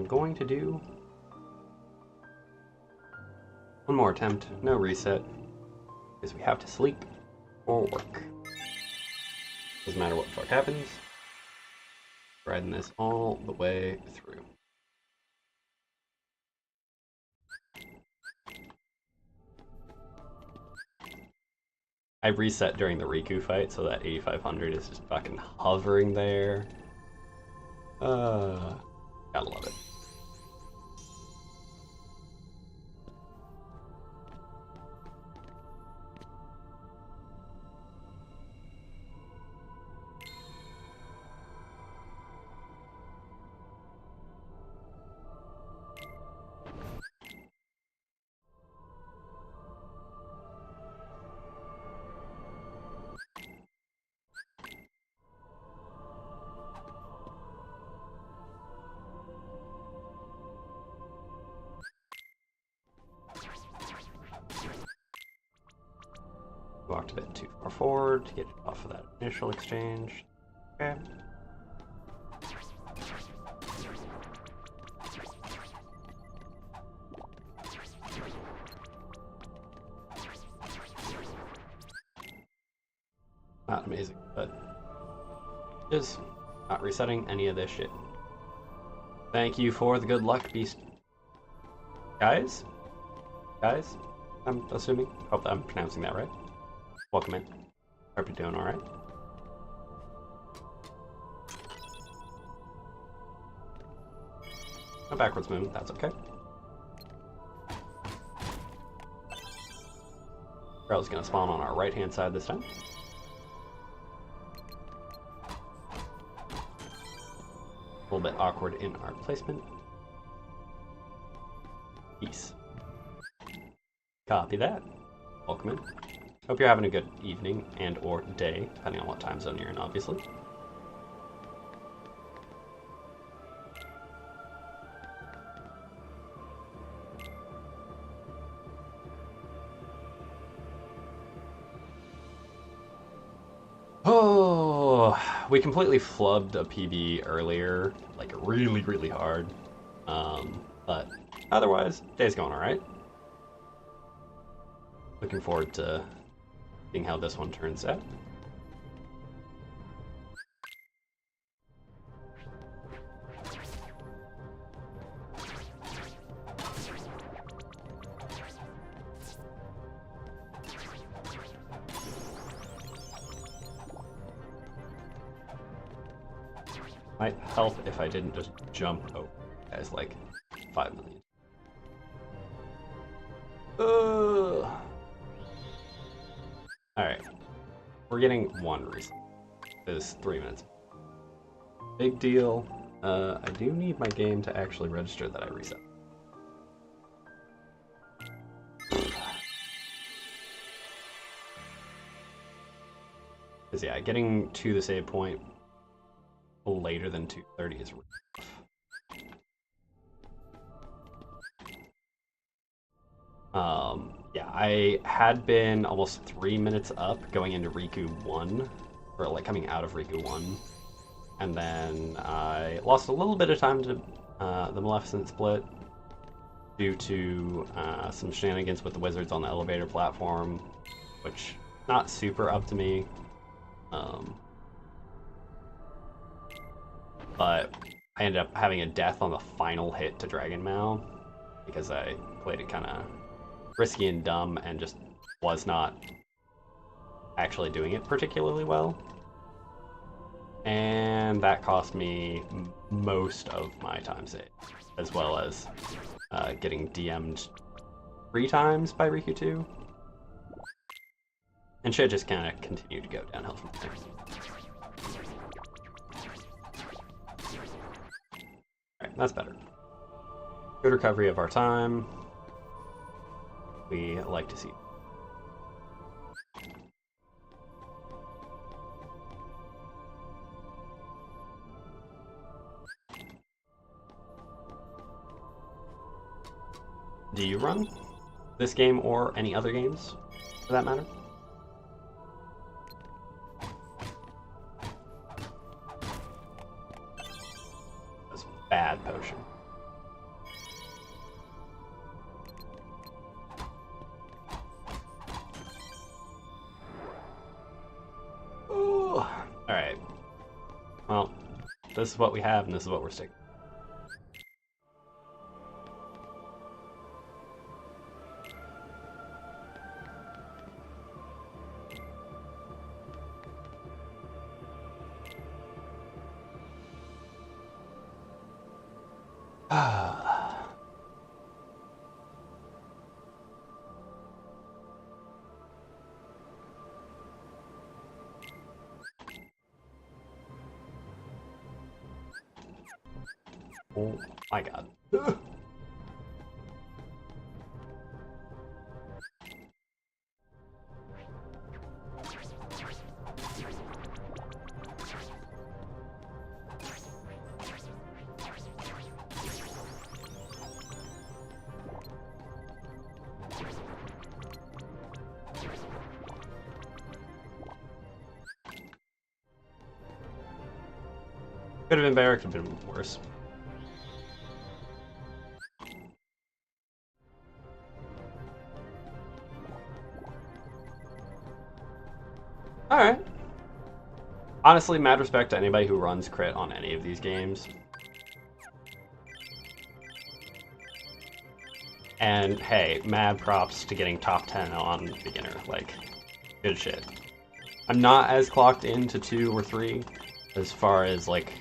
going to do one more attempt, no reset, because we have to sleep or work. Doesn't matter what the fuck happens. Riding this all the way through. I reset during the Riku fight, so that 8500 is just fucking hovering there. Gotta love it. Walked a bit too far forward to get off of that initial exchange. Okay. Not amazing, but just not resetting any of this shit. Thank you for the good luck, beast. Guys? Guys? I'm assuming. Hope I'm pronouncing that right. Welcome in. Hope you're doing alright. No backwards movement, that's okay. Girl's gonna spawn on our right hand side this time. A little bit awkward in our placement. Peace. Copy that. Welcome in. Hope you're having a good evening and or day, depending on what time zone you're in, obviously. Oh, we completely flubbed a PB earlier, like really, really hard. But otherwise, day's going alright. Looking forward to seeing how this one turns out. Might help if I didn't just jump over guys like 5 million. Alright. We're getting one reset. It is 3 minutes. Big deal. I do need my game to actually register that I reset. Because yeah, getting to the save point later than 2:30 is rough. Yeah, I had been almost 3 minutes up going into Riku 1, or like coming out of Riku 1, and then I lost a little bit of time to the Maleficent split due to some shenanigans with the wizards on the elevator platform, which not super up to me. But I ended up having a death on the final hit to Dragon Mao because I played it kind of risky and dumb and just was not actually doing it particularly well. And that cost me most of my time saved, as well as getting DM'd 3 times by Riku 2. And shit just kind of continued to go downhill from there. Alright, that's better. Good recovery of our time. We like to see. Do you run this game or any other games, for that matter? That's bad potion. this is what we have, and this is what we're sticking. Oh my god. Could have been better, could have been worse. Alright. Honestly, mad respect to anybody who runs crit on any of these games. And hey, mad props to getting top 10 on beginner. Like, good shit. I'm not as clocked into 2 or 3 as far as like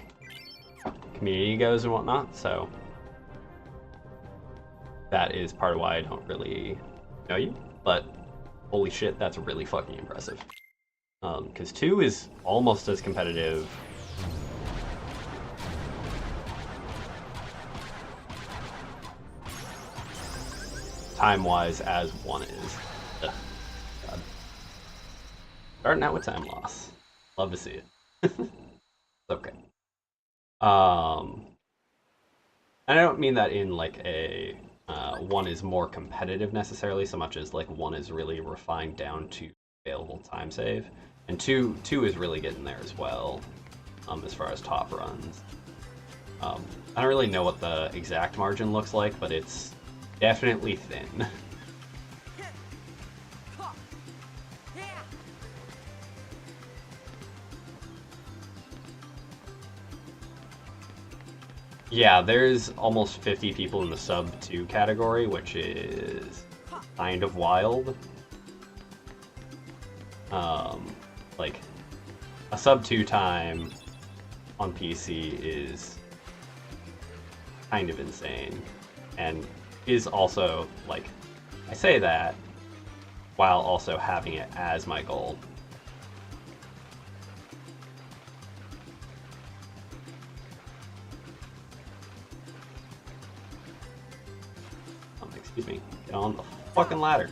community goes and whatnot, so that is part of why I don't really know you, but holy shit, that's really fucking impressive. Because 2 is almost as competitive time-wise as 1 is. Ugh, God. Starting out with time loss. Love to see it. Okay. And I don't mean that in like a 1 is more competitive necessarily, so much as like 1 is really refined down to available time save, and 2 is really getting there as well, as far as top runs. I don't really know what the exact margin looks like, but it's definitely thin. Yeah, there's almost 50 people in the sub 2 category, which is kind of wild. Like, a sub 2 time on PC is kind of insane, and is also, like, I say that while also having it as my goal. Excuse me, get on the fucking ladder.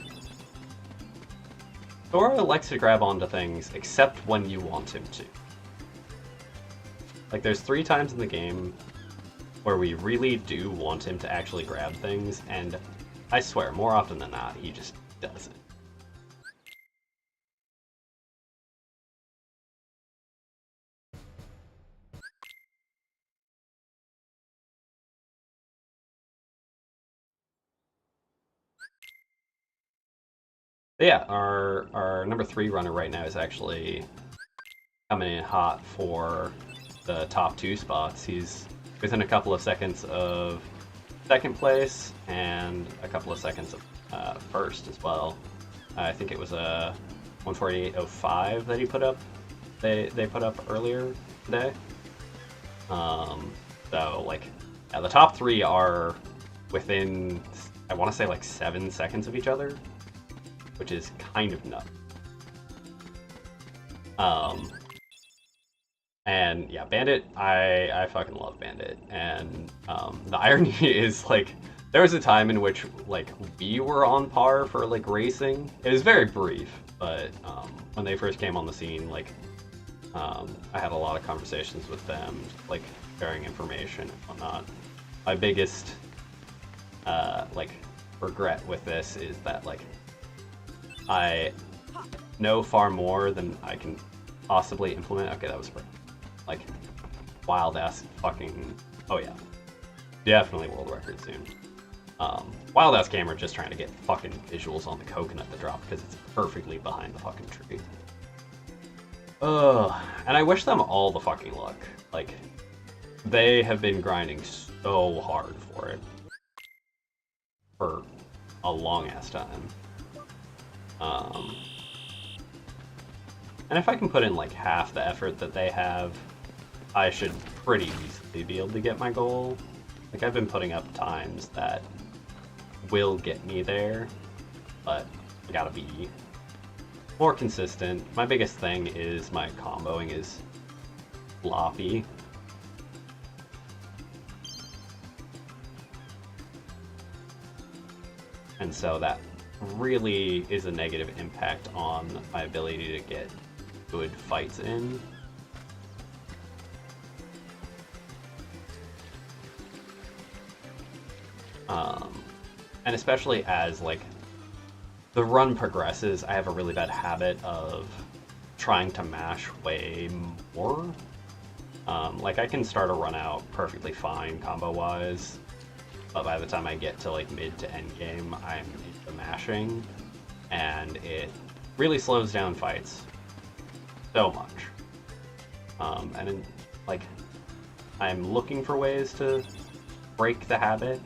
Sora likes to grab onto things except when you want him to. Like, there's 3 times in the game where we really do want him to actually grab things, and I swear, more often than not, he just doesn't. But yeah, our number 3 runner right now is actually coming in hot for the top 2 spots. He's within a couple of seconds of 2nd place and a couple of seconds of 1st as well. I think it was a 148.05 that he put up. They put up earlier today. So like, yeah, the top 3 are within, I want to say, like 7 seconds of each other, which is kind of nuts. And yeah, Bandit, I fucking love Bandit. And the irony is, like, there was a time in which, like, we were on par for, like, racing. It was very brief, but when they first came on the scene, like, I had a lot of conversations with them, like, sharing information and whatnot. My biggest, like, regret with this is that, like, I know far more than I can possibly implement. Okay, that was like wild ass fucking, oh yeah, definitely world record soon. Wild ass camera just trying to get fucking visuals on the coconut to drop because it's perfectly behind the fucking tree. And I wish them all the fucking luck. Like, they have been grinding so hard for it for a long ass time. And if I can put in like half the effort that they have, I should pretty easily be able to get my goal. Like, I've been putting up times that will get me there, but I gotta be more consistent. My biggest thing is my comboing is sloppy. And so that really is a negative impact on my ability to get good fights in. And especially as like the run progresses, I have a really bad habit of trying to mash way more. Like, I can start a run out perfectly fine combo wise, but by the time I get to like mid to end game, I'm into mashing, and it really slows down fights so much. Like, I'm looking for ways to break the habit,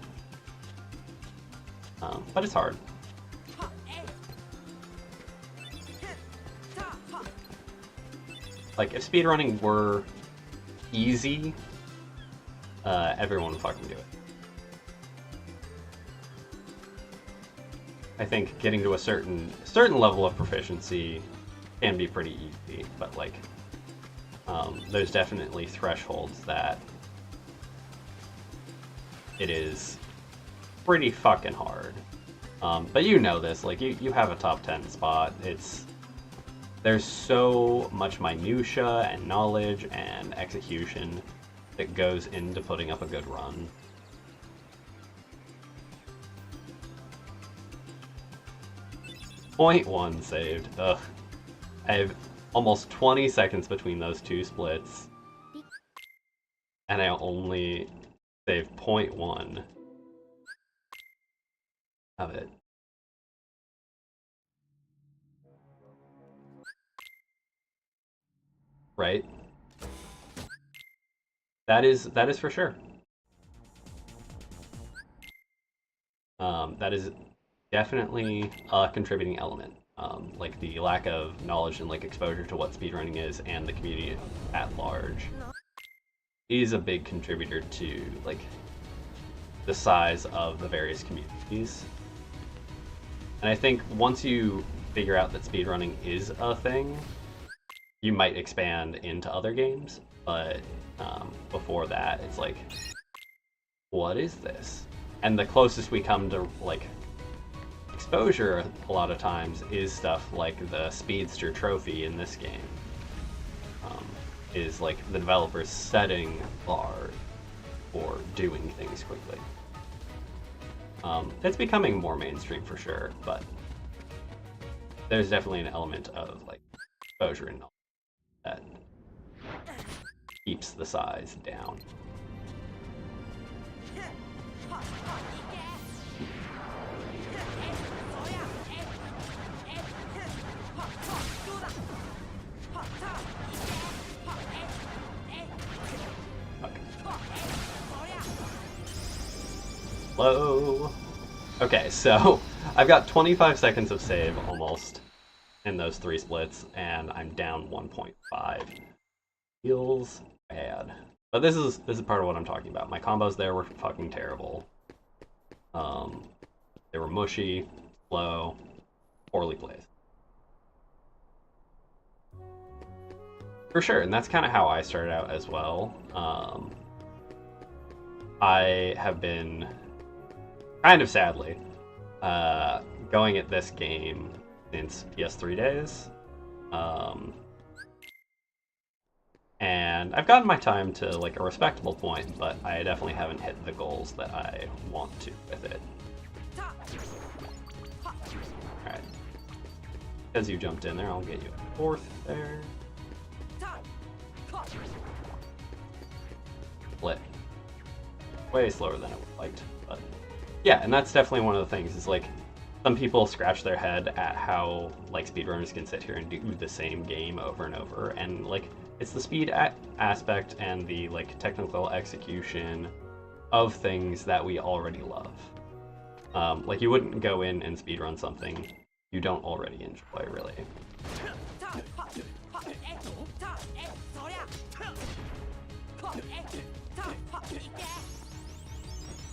but it's hard. Like, if speedrunning were easy, everyone would fucking do it. I think getting to a certain level of proficiency can be pretty easy, but like, there's definitely thresholds that it is pretty fucking hard. But you know this, like, you have a top 10 spot. There's so much minutia and knowledge and execution that goes into putting up a good run. Point 1 saved. Ugh. I have almost 20 seconds between those two splits, and I only saved 0.1 of it. Right? That is for sure. That is definitely a contributing element. Like, the lack of knowledge and like exposure to what speedrunning is and the community at large is a big contributor to like the size of the various communities. And I think once you figure out that speedrunning is a thing, you might expand into other games, but before that, it's like, what is this? And the closest we come to like exposure a lot of times is stuff like the Speedster trophy in this game. Is like the developers setting bars for doing things quickly. It's becoming more mainstream for sure, but there's definitely an element of like exposure and knowledge that keeps the size down. Hello. Okay, so I've got 25 seconds of save almost in those three splits, and I'm down 1.5. Feels bad. But this is part of what I'm talking about. My combos there were fucking terrible. They were mushy, slow, poorly placed. For sure, and that's kind of how I started out as well. I have been, kind of sadly, going at this game since PS3 days. And I've gotten my time to like a respectable point, but I definitely haven't hit the goals that I want to with it. Alright. Because you jumped in there, I'll get you a fourth there. Split. Way slower than I would have liked, but yeah, and that's definitely one of the things, is like, some people scratch their head at how like speedrunners can sit here and do the same game over and over, and like, it's the speed aspect and the like technical execution of things that we already love. Like you wouldn't go in and speedrun something you don't already enjoy, really.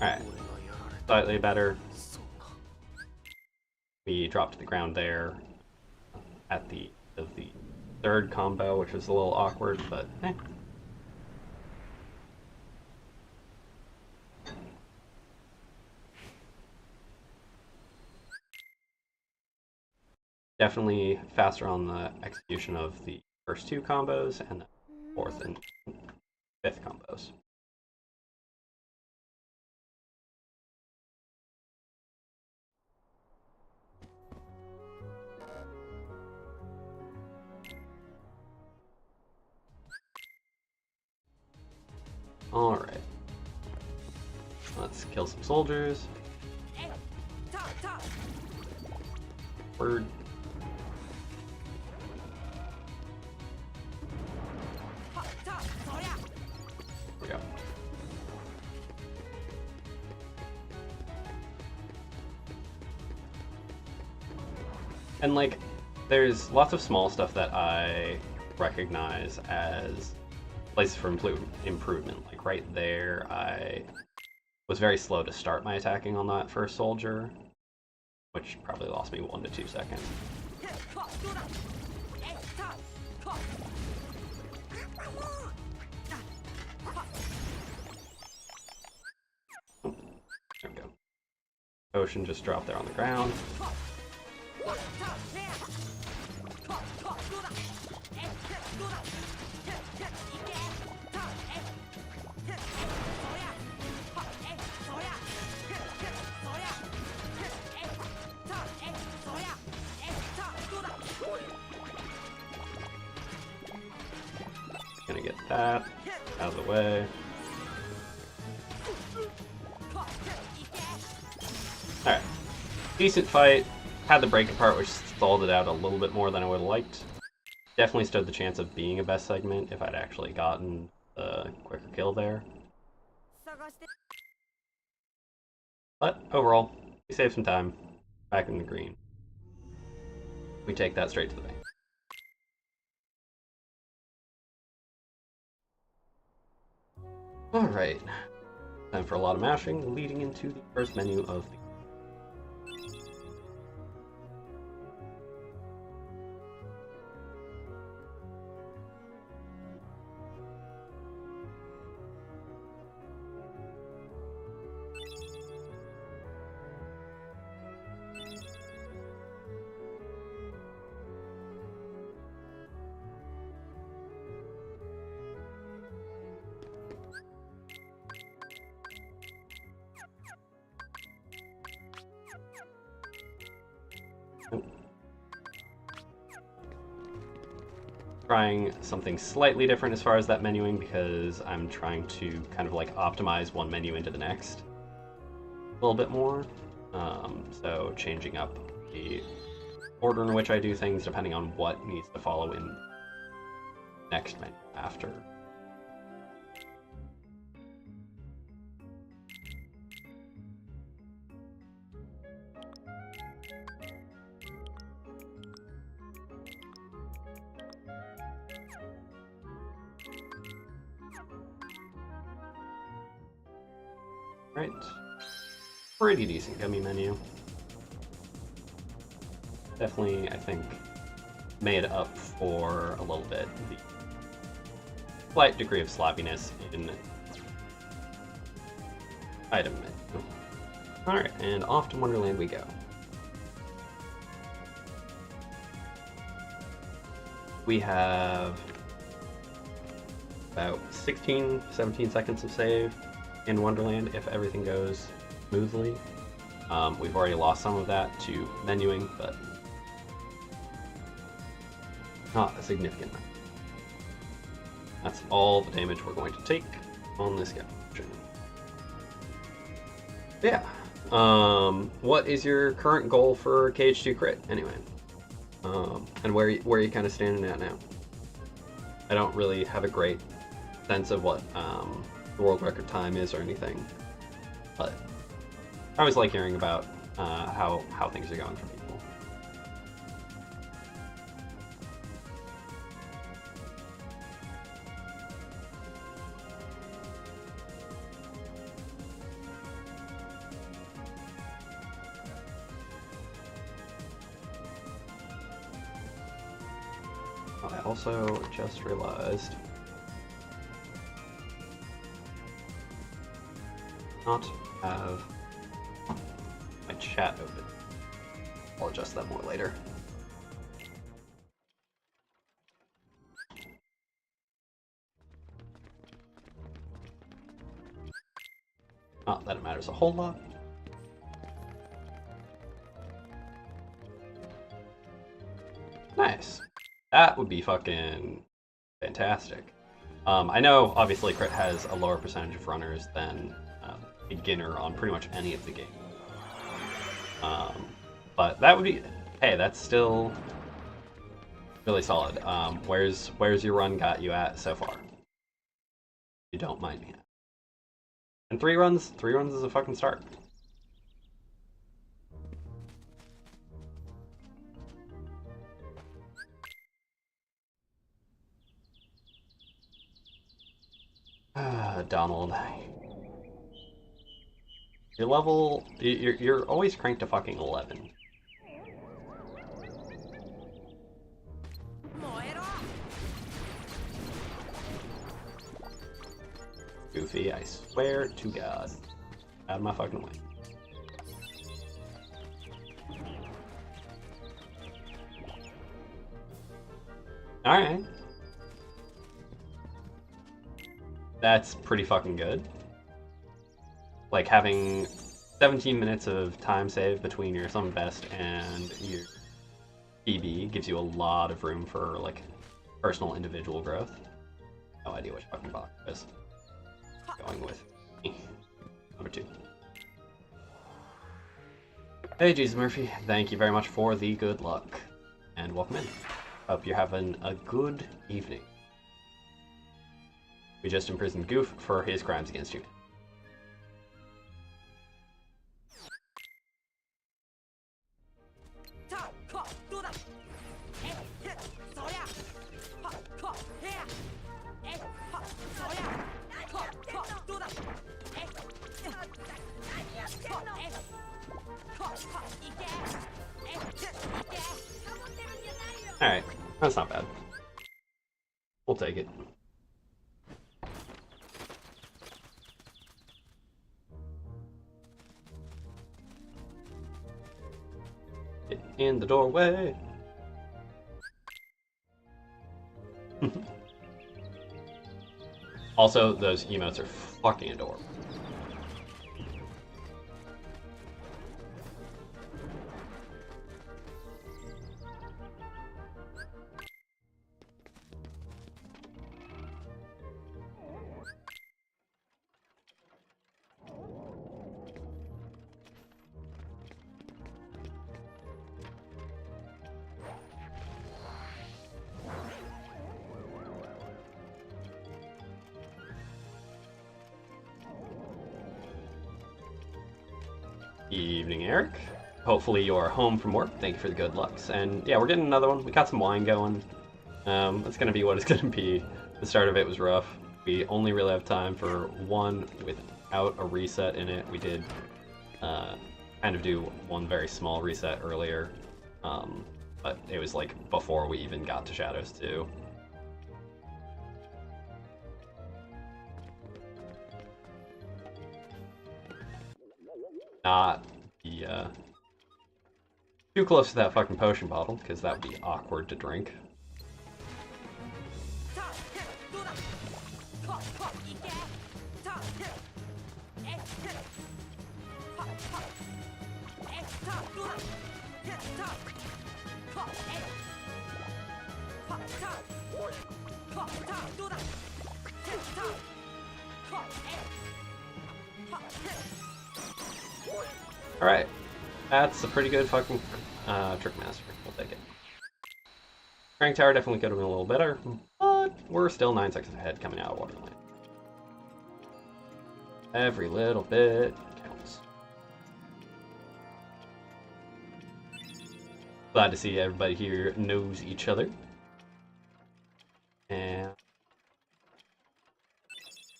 Alright, slightly better. We dropped to the ground there at the end of the third combo, which was a little awkward, but eh. Definitely faster on the execution of the first two combos and the fourth and fifth combos. Alright. Let's kill some soldiers. Word. There we go. And like, there's lots of small stuff that I recognize as places for improvement. Like right there, I was very slow to start my attacking on that first soldier, which probably lost me 1 to 2 seconds. Oh, there we go. Ocean just dropped there on the ground. Gonna get that out of the way. Alright. Decent fight. Had the break apart, which stalled it out a little bit more than I would have liked. Definitely stood the chance of being a best segment if I'd actually gotten a quicker kill there. But overall, we saved some time. Back in the green. We take that straight to the bank. Alright. Time for a lot of mashing, leading into the first menu of the trying something slightly different as far as that menuing because I'm trying to kind of like optimize one menu into the next a little bit more. So changing up the order in which I do things depending on what needs to follow in next menu after. Right. Pretty decent gummy menu. Definitely, I think, made up for a little bit the slight degree of sloppiness in item menu. Alright, and off to Wonderland we go. We have about 16, 17 seconds of save in Wonderland if everything goes smoothly. We've already lost some of that to menuing, but not a significant amount. That's all the damage we're going to take on this guy. Yeah. What is your current goal for KH2 crit anyway? And where are you kind of standing at now? I don't really have a great sense of what the world record time is or anything, but I always like hearing about how things are going for people. I also just realized not have my chat open. I'll adjust that more later. Not that it matters a whole lot. Nice. That would be fucking fantastic. I know, obviously, Crit has a lower percentage of runners than Beginner on pretty much any of the games. But that would be... Hey, that's still really solid. Where's your run got you at so far? You don't mind me. And 3 runs is a fucking start. Donald. Your level... You're always cranked to fucking 11. Goofy, I swear to God. Out of my fucking way. Alright. That's pretty fucking good. Like, having 17 minutes of time saved between your summon best and your PB gives you a lot of room for, like, personal individual growth. No idea which fucking box it is. Going with number 2. Hey, Jesus Murphy. Thank you very much for the good luck. And welcome in. Hope you're having a good evening. We just imprisoned Goof for his crimes against you. Alright, that's not bad. We'll take it. Get in the doorway. Also, those emotes are fucking adorable. Evening, Eric. Hopefully you're home from work. Thank you for the good lucks. And yeah, we're getting another one. We got some wine going. It's going to be what it's going to be. The start of it was rough. We only really have time for one without a reset in it. We did kind of do one very small reset earlier. But it was like before we even got to Shadows 2. Not be too close to that fucking potion bottle, because that would be awkward to drink. Alright, that's a pretty good fucking Trick Master. We'll take it. Crank Tower definitely could have been a little better, but but we're still 9 seconds ahead coming out of Waterland. Every little bit counts. Glad to see everybody here knows each other. And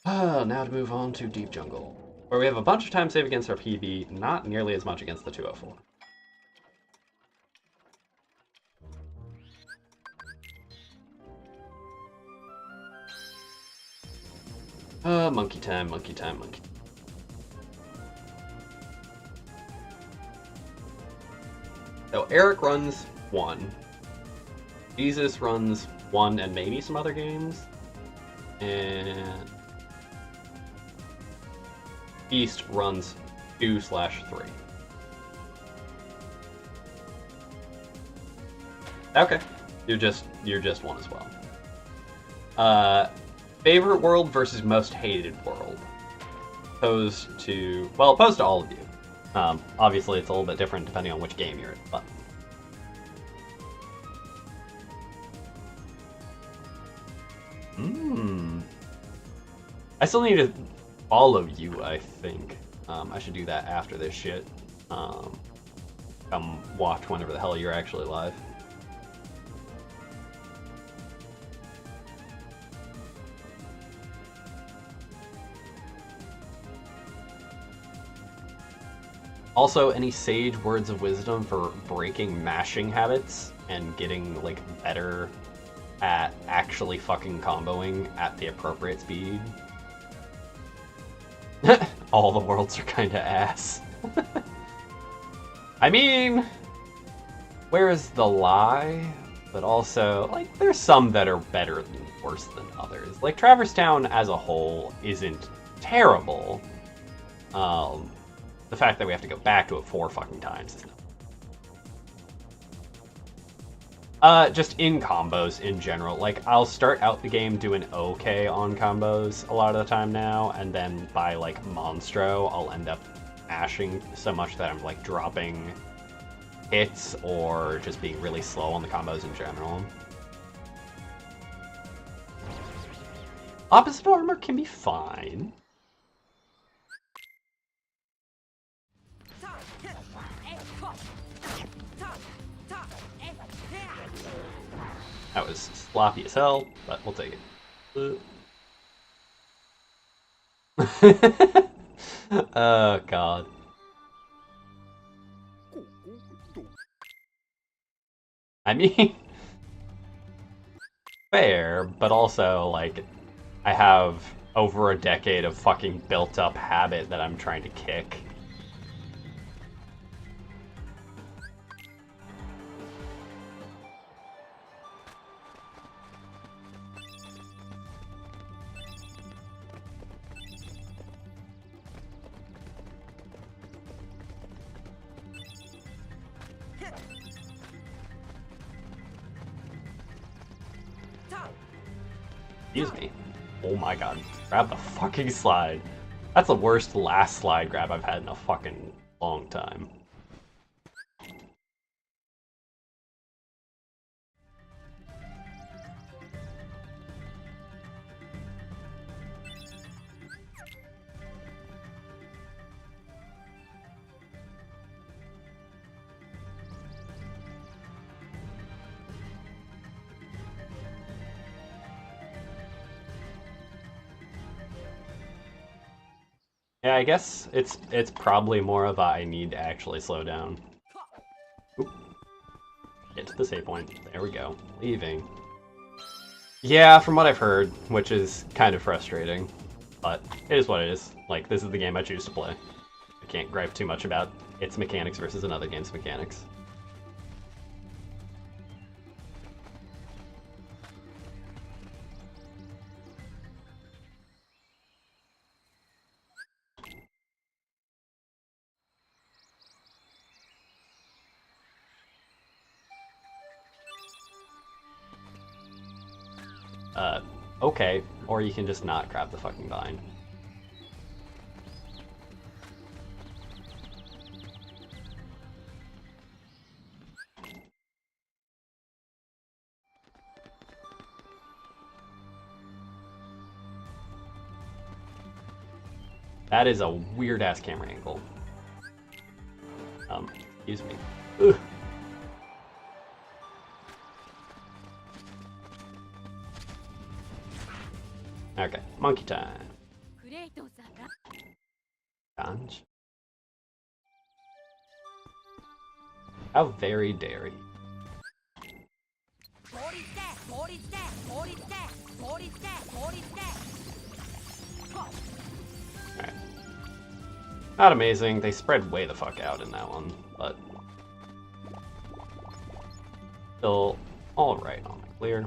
now to move on to Deep Jungle, where we have a bunch of time save against our PB, not nearly as much against the 204. Monkey time, monkey time, monkey. So Eric runs 1. Jesus runs 1 and maybe some other games. And East runs 2/3. Okay. You're just 1 as well. Favorite world versus most hated world. Opposed to all of you. Obviously, it's a little bit different depending on which game you're in, but. I still need to follow you, I think. I should do that after this shit. Come watch whenever the hell you're actually live. Also, any sage words of wisdom for breaking mashing habits and getting, like, better at actually fucking comboing at the appropriate speed? All the worlds are kinda ass. I mean, where's the lie? But also, like, there's some that are better than worse than others. Like, Traverse Town as a whole isn't terrible. The fact that we have to go back to it 4 fucking times is no. Just in combos in general. Like, I'll start out the game doing okay on combos a lot of the time now, and then by, like, Monstro, I'll end up mashing so much that I'm, like, dropping hits or just being really slow on the combos in general. Opposite armor can be fine. That was sloppy as hell, but we'll take it. Oh, God. I mean, fair, but also, like, I have over a decade of fucking built-up habit that I'm trying to kick. Excuse me. Oh my god. Grab the fucking slide. That's the worst last slide grab I've had in a fucking long time. Yeah, I guess it's probably more of a I need to actually slow down. Oop. Get to the save point. There we go. Leaving. Yeah, from what I've heard, which is kind of frustrating, but it is what it is. Like, this is the game I choose to play. I can't gripe too much about its mechanics versus another game's mechanics. Okay, or you can just not grab the fucking vine. That is a weird-ass camera angle. Excuse me. Ugh. Okay, monkey time. Ganj. How very dairy. Alright. Not amazing. They spread way the fuck out in that one, but still alright on my clear.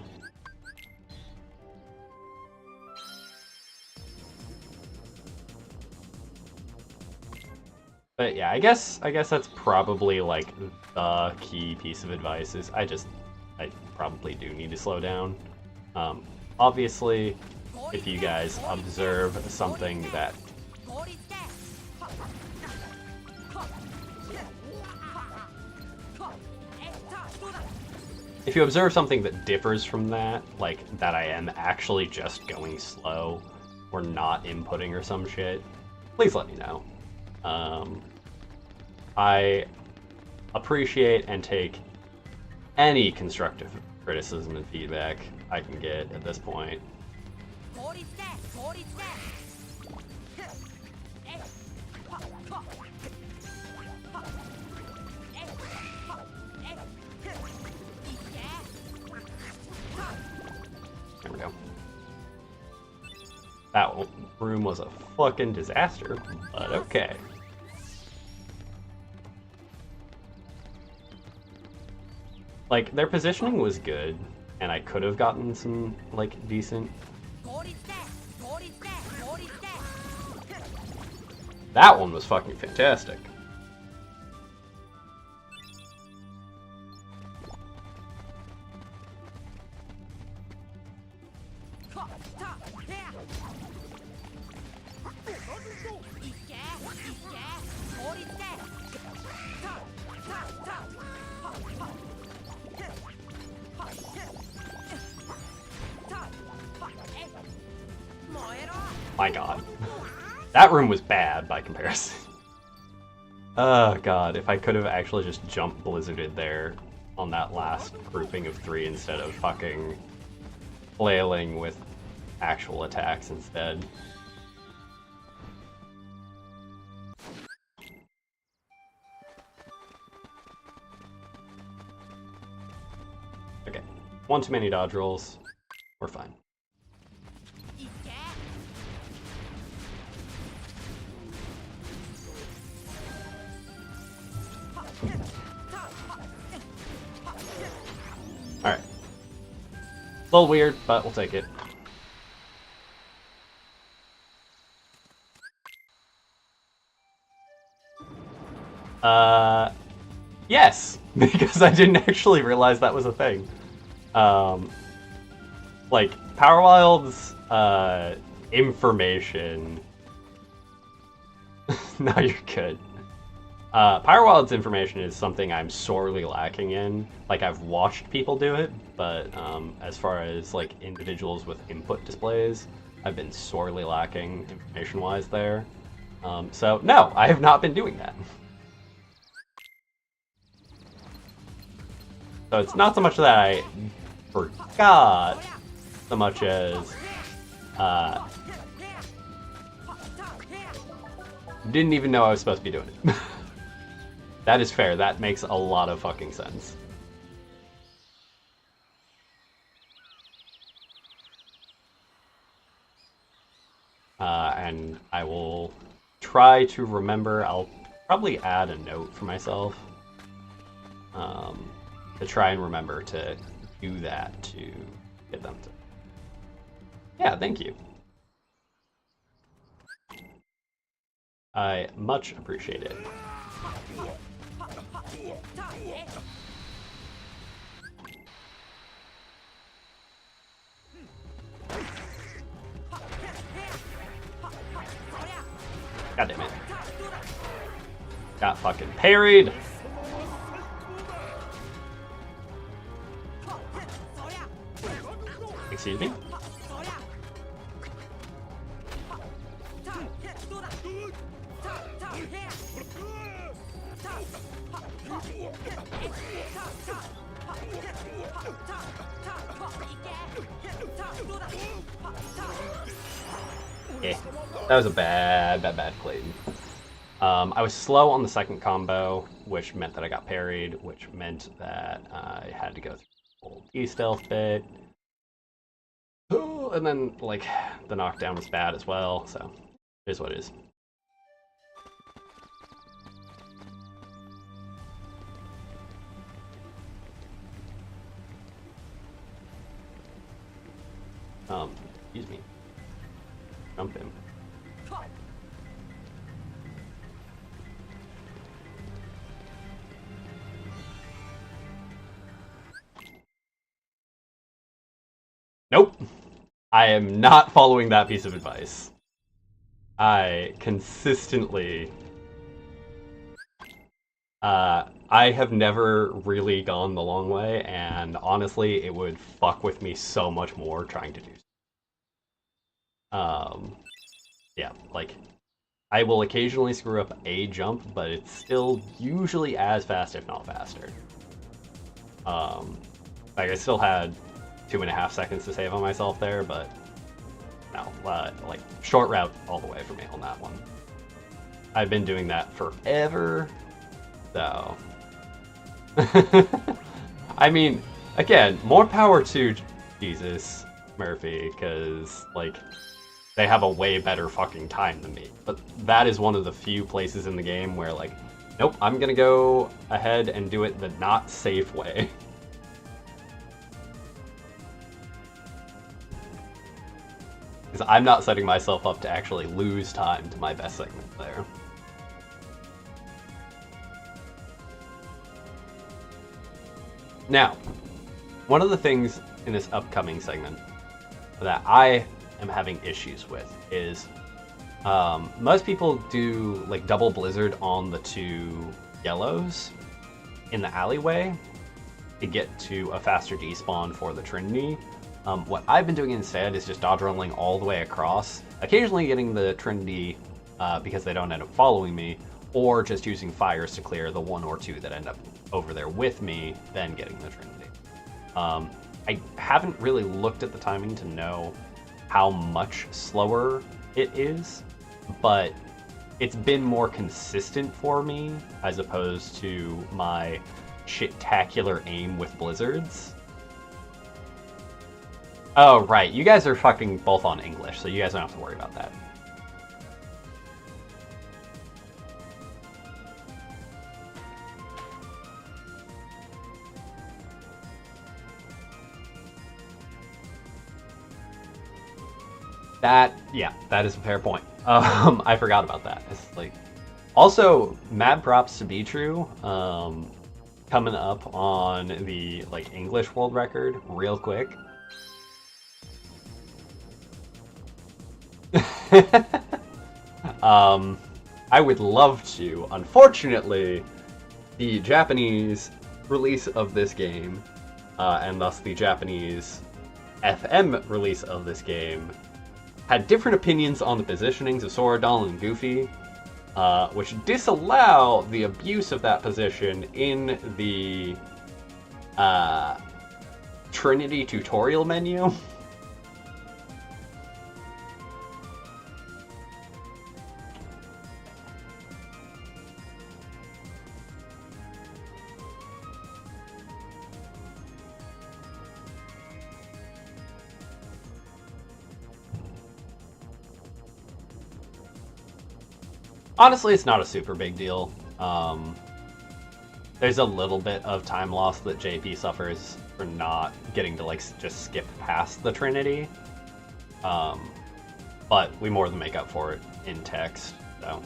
But yeah, I guess that's probably like the key piece of advice is I probably do need to slow down. Obviously, if you guys observe something that differs from that, like that I am actually just going slow or not inputting or some shit, please let me know. I appreciate and take any constructive criticism and feedback I can get at this point. There we go. That room was a fucking disaster, but okay. Like, their positioning was good, and I could have gotten some, like, decent... That one was fucking fantastic. My god. That room was bad by comparison. Oh god, if I could have actually just jump blizzarded there on that last grouping of 3 instead of fucking flailing with actual attacks instead. Okay, one too many dodge rolls. We're fine. Alright. A little weird, but we'll take it. Yes! Because I didn't actually realize that was a thing. Like, Power Wild's, information... No, you're good. Power Wild's information is something I'm sorely lacking in. Like, I've watched people do it, but as far as, like, individuals with input displays, I've been sorely lacking information-wise there. So, no, I have not been doing that. So it's not so much that I forgot, so much as didn't even know I was supposed to be doing it. That is fair. That makes a lot of fucking sense. And I will try to remember. I'll probably add a note for myself to try and remember to do that to get them to... Yeah, thank you. I much appreciate it. God damn it. Got fucking parried. Excuse me? Yeah, that was a bad Clayton. I was slow on the second combo, which meant that I got parried, which meant that I had to go through the whole D-stealth bit. And then, like, the knockdown was bad as well, so it is what it is. Excuse me. Jump him. Nope. I am not following that piece of advice. I consistently... I have never really gone the long way, and honestly, it would fuck with me so much more trying to do so. Yeah, like, I will occasionally screw up a jump, but it's still usually as fast, if not faster. Like, I still had 2.5 seconds to save on myself there, but no, like, short route all the way for me on that one. I've been doing that forever, so... I mean, again, more power to Jesus, Murphy, because, like, they have a way better fucking time than me. But that is one of the few places in the game where, like, nope, I'm gonna go ahead and do it the not safe way. Because I'm not setting myself up to actually lose time to my best segment there. Now, one of the things in this upcoming segment that I am having issues with is most people do like double blizzard on the 2 yellows in the alleyway to get to a faster despawn for the Trinity. What I've been doing instead is just dodge rolling all the way across, occasionally getting the Trinity because they don't end up following me, or just using fires to clear the 1 or 2 that end up over there with me, then getting the Trinity. I haven't really looked at the timing to know how much slower it is, but it's been more consistent for me as opposed to my shit-tacular aim with blizzards. Oh, right. You guys are fucking both on English, so you guys don't have to worry about that. That is a fair point. I forgot about that. It's like, also, mad props to Be True, coming up on the like English world record real quick. I would love to. Unfortunately, the Japanese release of this game, and thus the Japanese FM release of this game, had different opinions on the positionings of Soradon and Goofy, which disallow the abuse of that position in the Trinity tutorial menu. Honestly, it's not a super big deal. There's a little bit of time loss that JP suffers for not getting to like just skip past the Trinity. But we more than make up for it in text, so.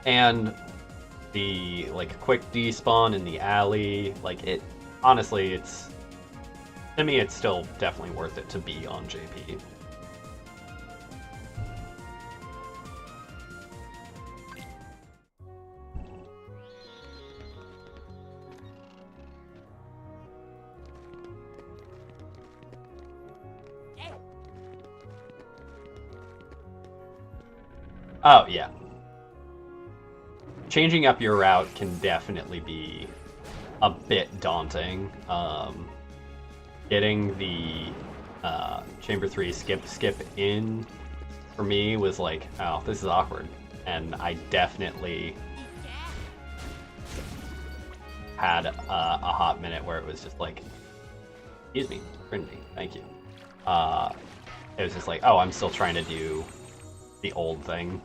And the like quick despawn in the alley, like it, honestly, it's, to me, it's still definitely worth it to be on JP. Oh, yeah. Changing up your route can definitely be a bit daunting. Getting the Chamber 3 skip in for me was like, oh, this is awkward. And I definitely had a hot minute where it was just like, excuse me, Trinity, thank you. It was just like, oh, I'm still trying to do the old thing.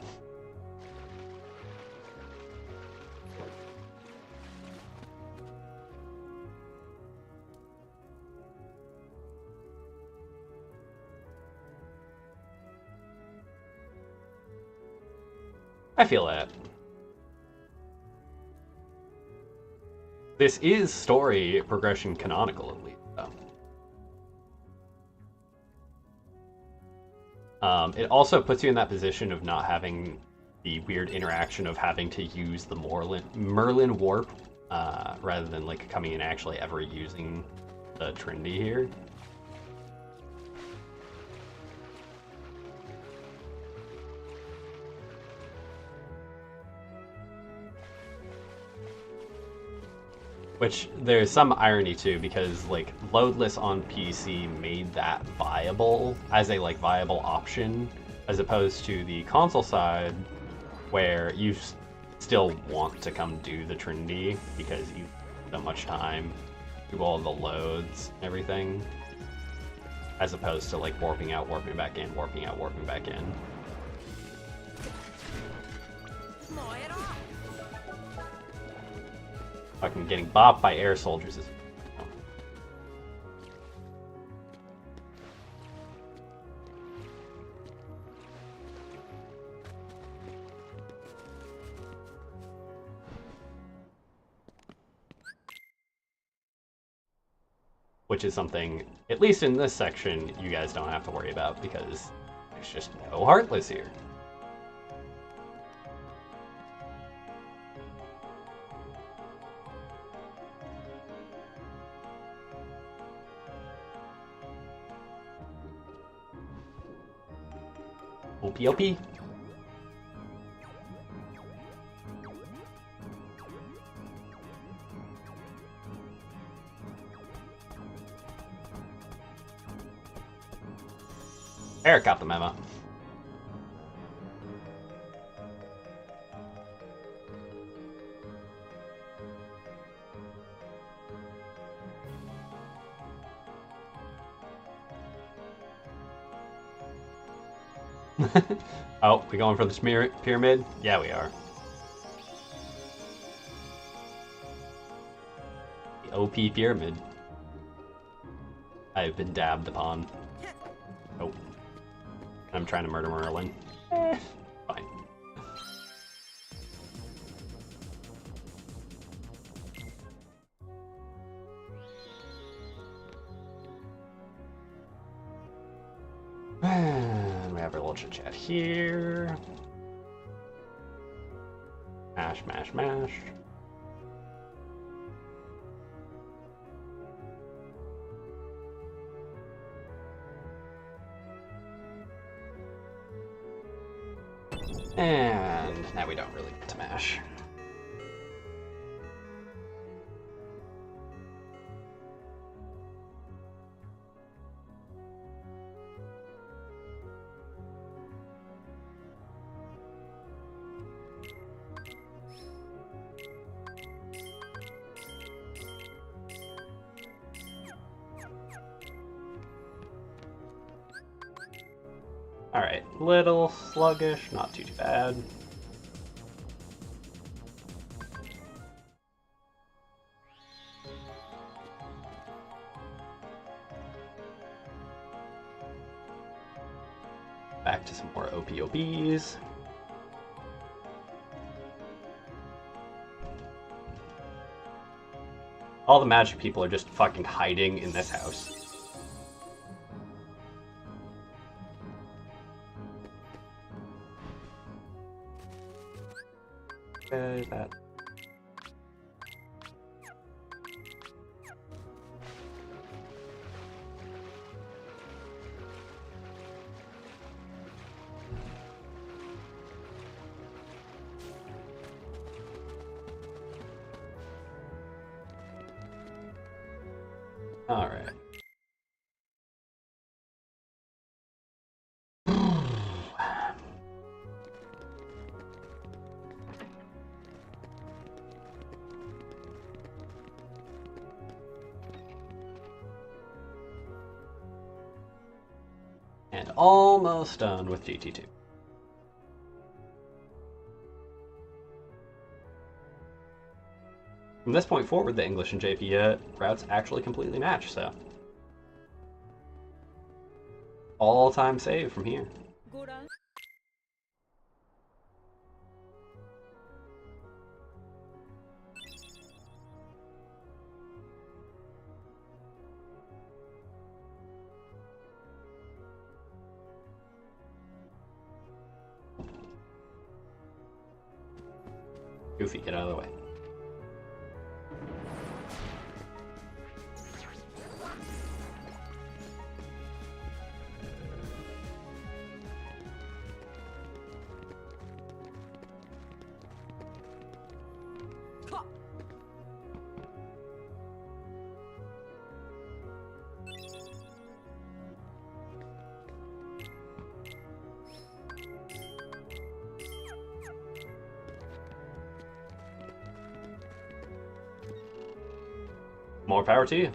I feel that. This is story progression canonical, at least, though. It also puts you in that position of not having the weird interaction of having to use the Merlin warp rather than like coming in actually ever using the Trinity here. Which there's some irony too, because like loadless on PC made that viable as a like viable option, as opposed to the console side, where you still want to come do the Trinity because you so much time do all the loads and everything, as opposed to like warping out, warping back in, warping out, warping back in. Fucking getting bopped by air soldiers is... Which is something, at least in this section, you guys don't have to worry about because there's just no Heartless here. OP. Eric got the memo. Oh, we going for the pyramid? Yeah, we are. The OP pyramid. I have been dabbed upon. Oh. I'm trying to murder Merlin. Fine. And we have our little chit chat here. Mash, mash, mash. And now we don't really get to mash. Alright, little sluggish, not too bad. Back to some more OPOBs. All the magic people are just fucking hiding in this house. Okay, that. Alright. And almost done with GT2. From this point forward, the English and JP routes actually completely match, so. All time save from here. Goofy, get out of the way. More power to you.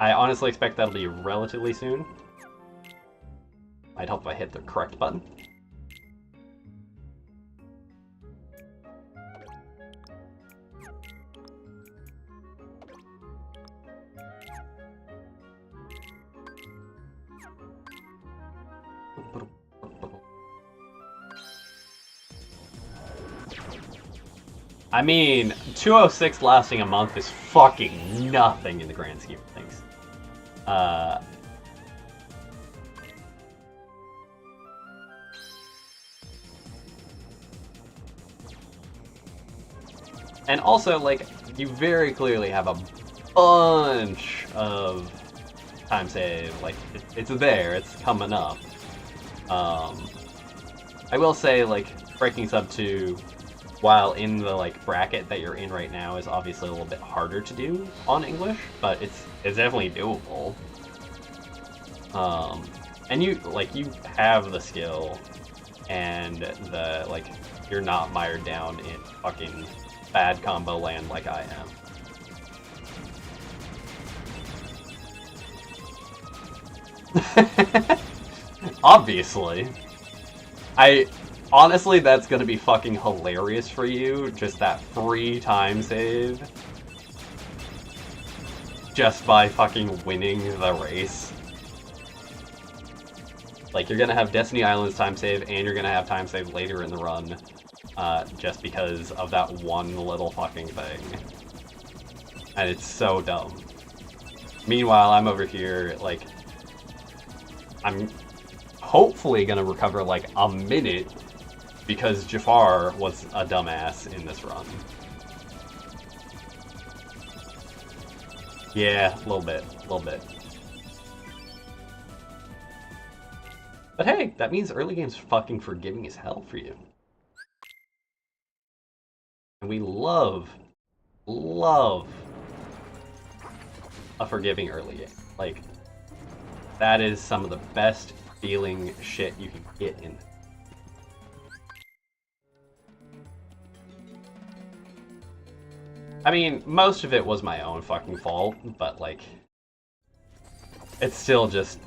I honestly expect that'll be relatively soon. Might help if I hit the correct button. I mean, 206 lasting a month is fucking nothing in the grand scheme of things. And also, like, you very clearly have a bunch of time save. Like, it's there, it's coming up. I will say, like, breaking sub 2 while in the like bracket that you're in right now is obviously a little bit harder to do on English, but it's definitely doable. And you have the skill and the like you're not mired down in fucking bad combo land like I am. Obviously. Honestly, that's gonna be fucking hilarious for you, just that free time save. Just by fucking winning the race. Like, you're gonna have Destiny Islands time save, and you're gonna have time save later in the run, just because of that one little fucking thing. And it's so dumb. Meanwhile, I'm over here, like, I'm hopefully gonna recover, like, a minute because Jafar was a dumbass in this run. Yeah, a little bit. But hey, that means early game's fucking forgiving as hell for you. And we love a forgiving early game. Like, that is some of the best feeling shit you can get in. I mean, most of it was my own fucking fault, but like, it's still just,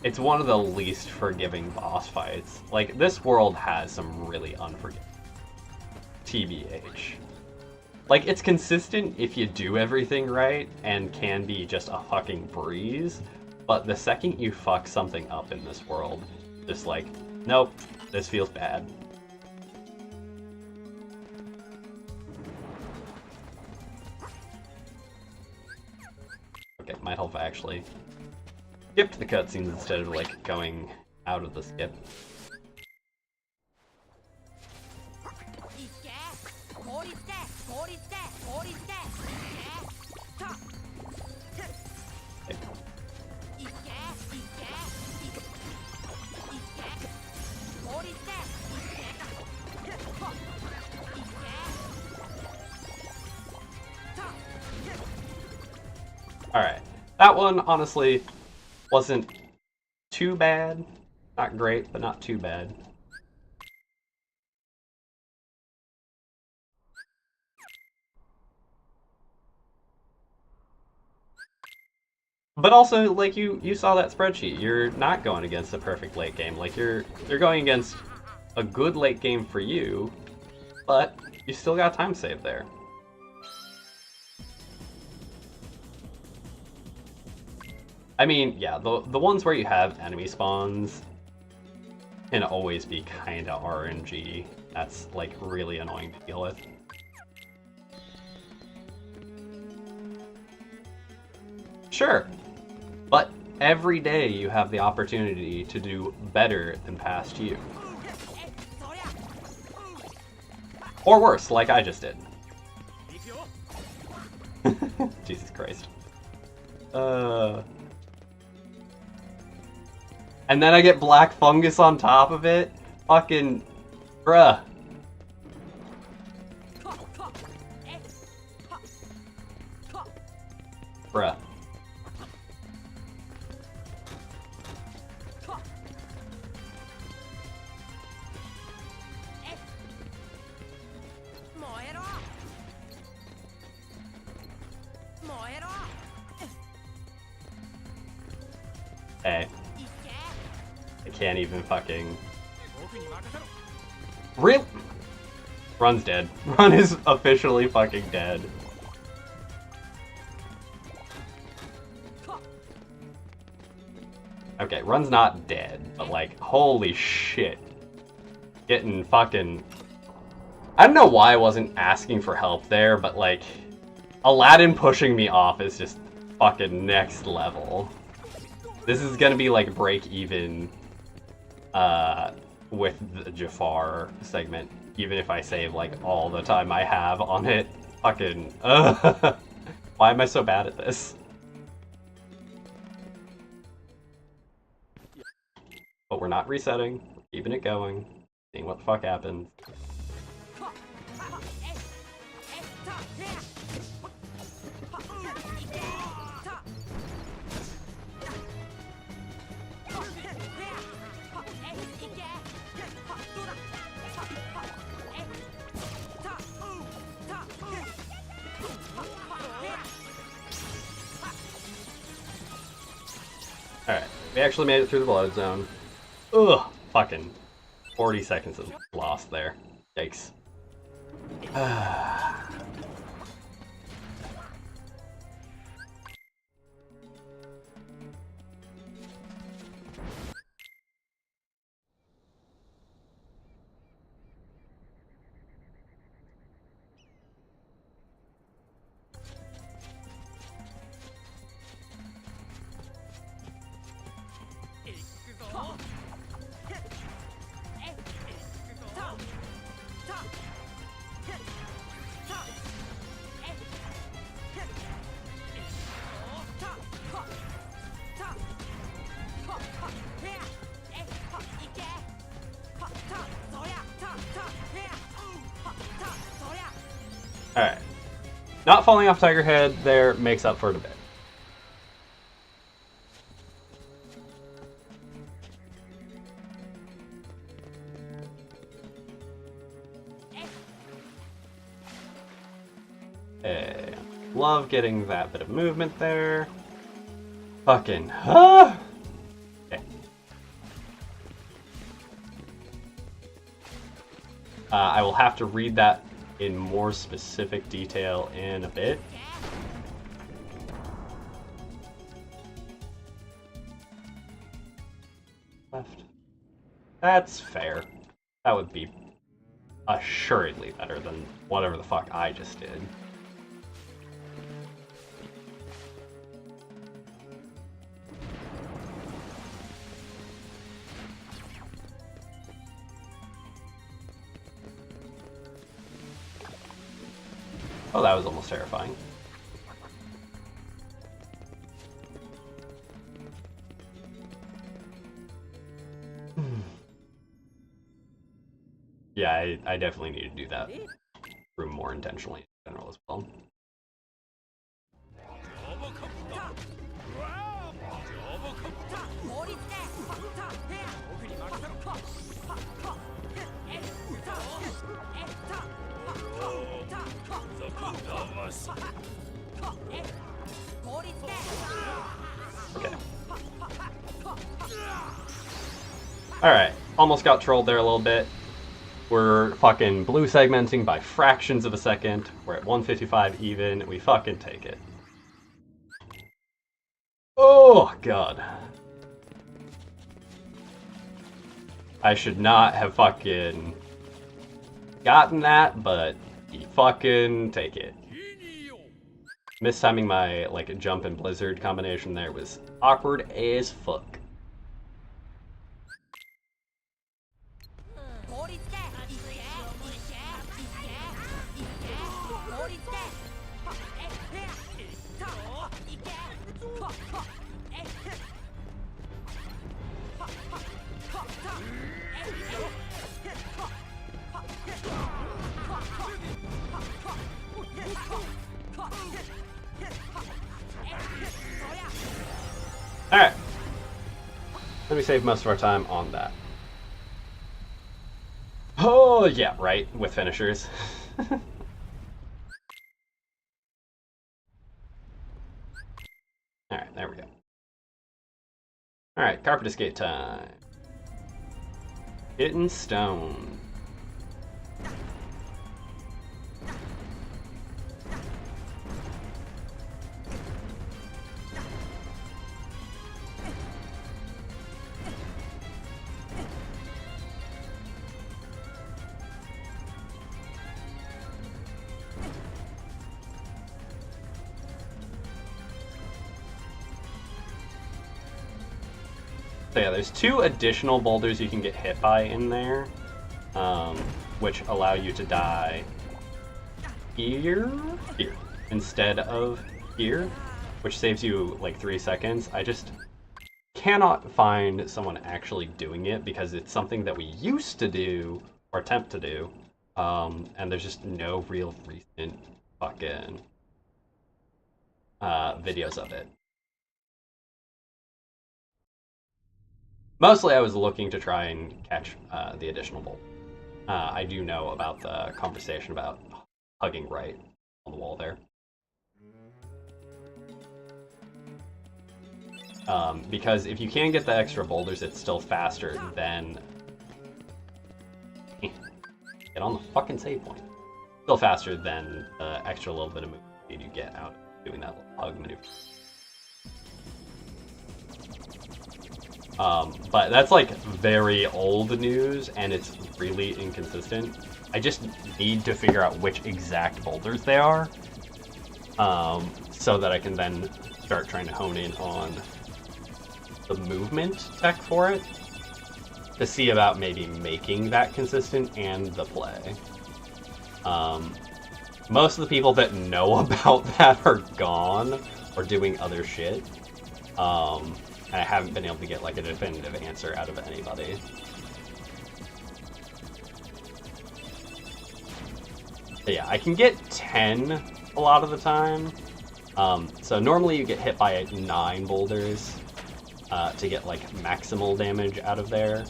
it's one of the least forgiving boss fights. Like, this world has some really unforgiving. TBH. Like, it's consistent if you do everything right, and can be just a fucking breeze, but the second you fuck something up in this world, just like, nope, this feels bad. Okay, might help if I actually skipped the cutscenes instead of, like, going out of the skip. Alright. That one, honestly, wasn't too bad. Not great, but not too bad. But also, like, you saw that spreadsheet. You're not going against a perfect late game. Like, you're going against a good late game for you, but you still got time save there. I mean, yeah, the ones where you have enemy spawns can always be kinda RNG. That's, like, really annoying to deal with. Sure, but every day you have the opportunity to do better than past you. Or worse, like I just did. Jesus Christ. And then I get black fungus on top of it? Fucking... bruh. Bruh. Hey. I can't even fucking... Real? Run's dead. Run is officially fucking dead. Okay, Run's not dead, but like, holy shit. Getting fucking... I don't know why I wasn't asking for help there, but like, Aladdin pushing me off is just fucking next level. This is gonna be like break even with the Jafar segment, even if I save like all the time I have on it. Fucking, why am I so bad at this? But we're not resetting, we're keeping it going, seeing what the fuck happens. Alright, we actually made it through the blood zone. Ugh, fucking 40 seconds of lost there. Yikes. Alright. Not falling off Tiger Head there makes up for it a bit. Hey, love getting that bit of movement there. Fucking, huh? Okay. I will have to read that in more specific detail in a bit. Left. That's fair. That would be assuredly better than whatever the fuck I just did. Oh, that was almost terrifying. Yeah, I definitely need to do that room more intentionally in general as well. Okay. Alright, almost got trolled there a little bit. We're fucking blue segmenting by fractions of a second. We're at 155 even. We fucking take it. Oh, God. I should not have fucking gotten that, but you fucking take it. Mistiming my, like, jump and blizzard combination there was awkward as fuck. Alright. Let me save most of our time on that. Oh, yeah, right, with finishers. Alright, there we go. Alright, carpet escape time. Hitting stone. So yeah, there's 2 additional boulders you can get hit by in there, which allow you to die here instead of here, which saves you like 3 seconds. I just cannot find someone actually doing it because it's something that we used to do or attempt to do, and there's just no real recent fucking videos of it. Mostly I was looking to try and catch the additional bolt. I do know about the conversation about hugging right on the wall there. Because if you can get the extra boulders, it's still faster than... Get on the fucking save point. Still faster than the extra little bit of movement speed you get out of doing that little hug maneuver. But that's like very old news, and it's really inconsistent. I just need to figure out which exact boulders they are, so that I can then start trying to hone in on the movement tech for it, to see about maybe making that consistent and the play. Most of the people that know about that are gone or doing other shit. And I haven't been able to get like a definitive answer out of anybody. But yeah, I can get 10 a lot of the time. So normally you get hit by 9 boulders to get like maximal damage out of there.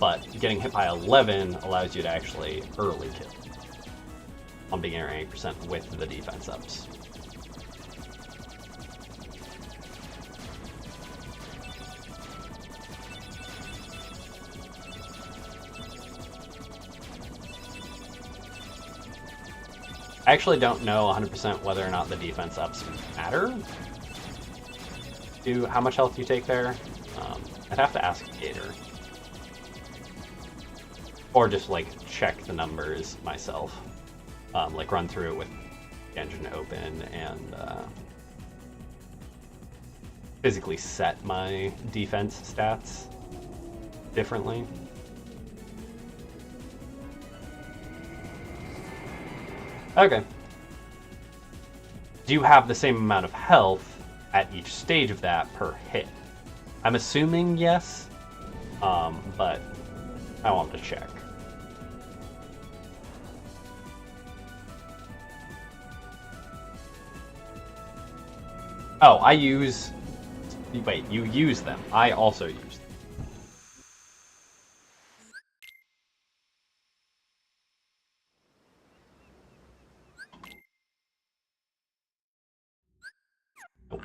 But getting hit by 11 allows you to actually early kill on Beginner Any % with the defense ups. I actually don't know 100% whether or not the defense ups matter to how much health you take there. I'd have to ask Gator. Or just like check the numbers myself. Like run through it with the engine open and physically set my defense stats differently. Okay. Do you have the same amount of health at each stage of that per hit? I'm assuming yes, but I want to check. Oh, I use... Wait, you use them. I also use them.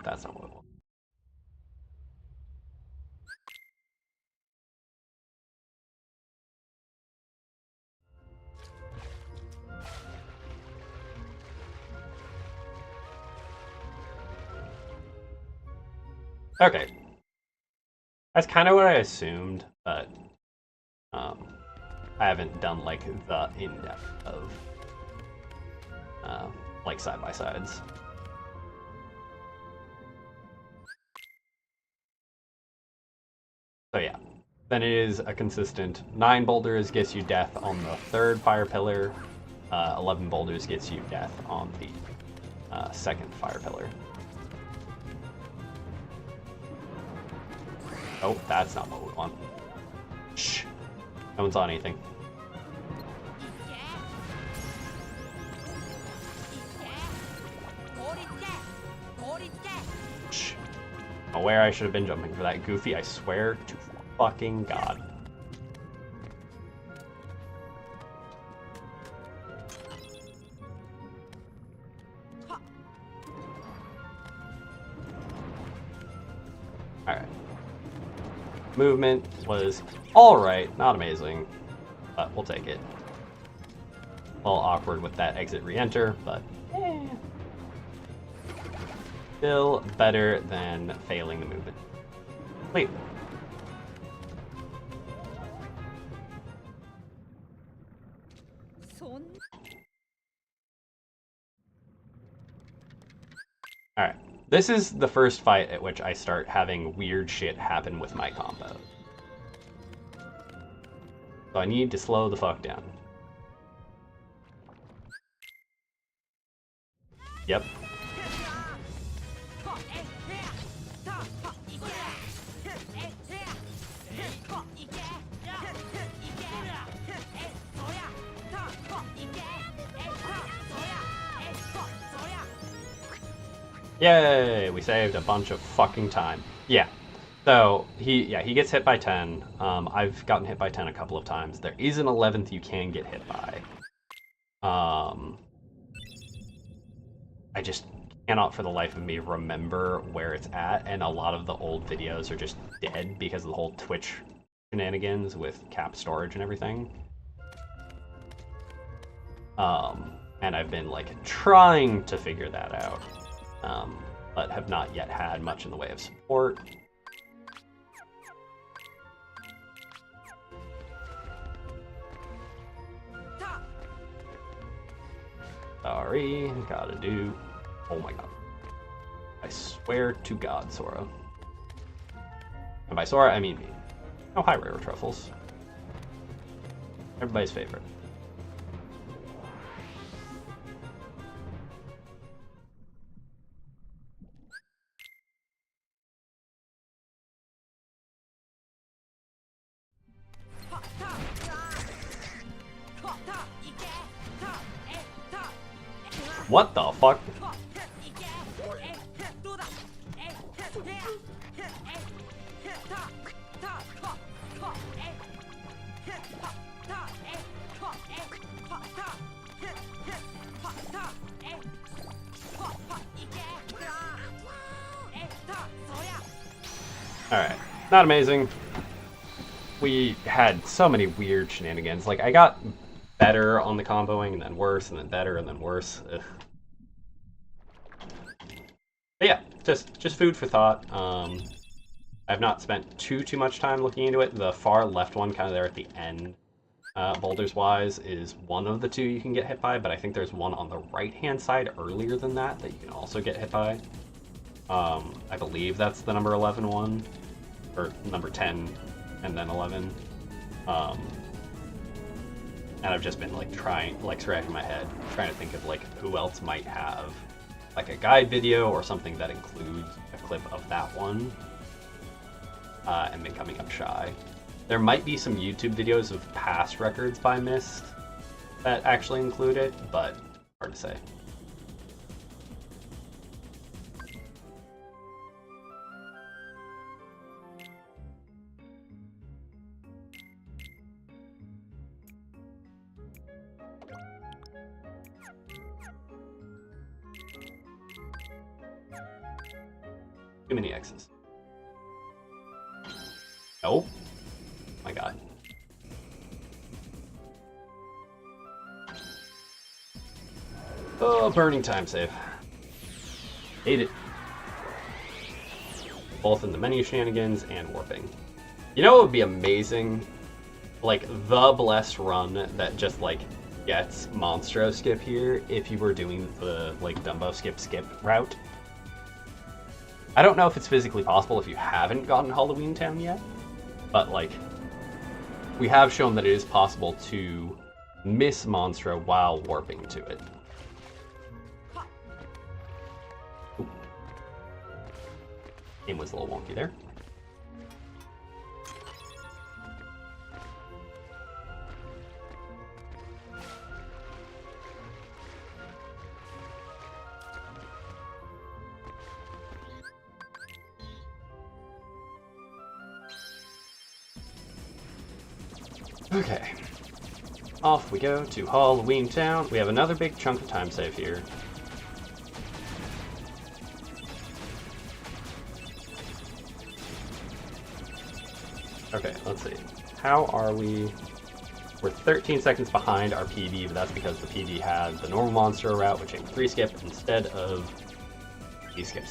that's not what it was. Okay. That's kind of what I assumed, but I haven't done like the in-depth of like side-by-sides. So yeah, then it is a consistent 9 boulders gets you death on the 3rd fire pillar, 11 boulders gets you death on the 2nd fire pillar. Oh, that's not what we want. Shh. No one saw anything. Shh. Aware I should have been jumping for that. Goofy, I swear to fucking God. Alright. Movement was alright, not amazing, but we'll take it. A little awkward with that exit re-enter, but still better than failing the movement. Wait. Alright. This is the first fight at which I start having weird shit happen with my combo. So I need to slow the fuck down. Yep. Yay! We saved a bunch of fucking time. Yeah. So he gets hit by 10. I've gotten hit by 10 a couple of times. There is an 11th you can get hit by. I just cannot for the life of me remember where it's at, and a lot of the old videos are just dead because of the whole Twitch shenanigans with cap storage and everything. And I've been like trying to figure that out. But have not yet had much in the way of support. Sorry, gotta do. Oh my god. I swear to God, Sora. And by Sora, I mean me. Oh, hi, Rare Truffles. Everybody's favorite. What the fuck? Alright, not amazing. We had so many weird shenanigans. Like, I got better on the comboing, and then worse, and then better, and then worse. Ugh. But yeah, just food for thought. I've not spent too much time looking into it. The far left one, kind of there at the end, boulders-wise, is one of the 2 you can get hit by, but I think there's one on the right-hand side earlier than that you can also get hit by. I believe that's the number 11 one, or number 10, and then 11. And I've just been like scratching my head, trying to think of like who else might have like a guide video or something that includes a clip of that one, and been coming up shy. There might be some YouTube videos of past records by Mist that actually include it, but hard to say. Too many X's. Nope. My god. Oh, burning time save. Hate it. Both in the menu shenanigans and warping. You know what would be amazing? Like, the blessed run that just, like, gets Monstro skip here if you were doing the, like, Dumbo skip route. I don't know if it's physically possible if you haven't gotten Halloween Town yet, but, like, we have shown that it is possible to miss Monstro while warping to it. Ooh. Game was a little wonky there. Okay, off we go to Halloween Town. We have another big chunk of time save here. Okay, let's see. How are we? We're 13 seconds behind our PB, but that's because the PB had the normal monster route, which ain't 3 skip, instead of the skip.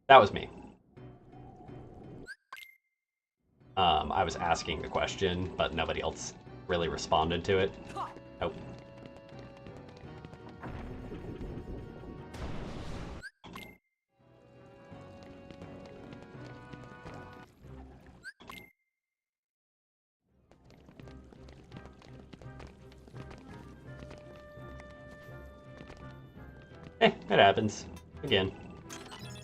That was me. I was asking a question, but nobody else really responded to it. Oh. It happens. Again.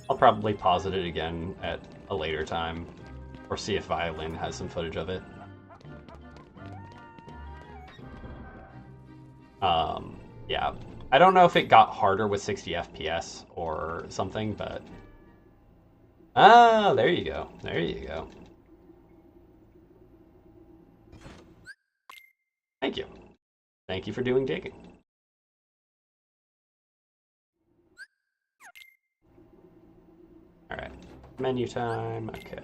I'll probably posit it again at a later time. Or see if Violin has some footage of it. Yeah. I don't know if it got harder with 60 FPS or something, but... Ah, there you go. There you go. Thank you. Thank you for doing digging. Alright. Menu time. Okay.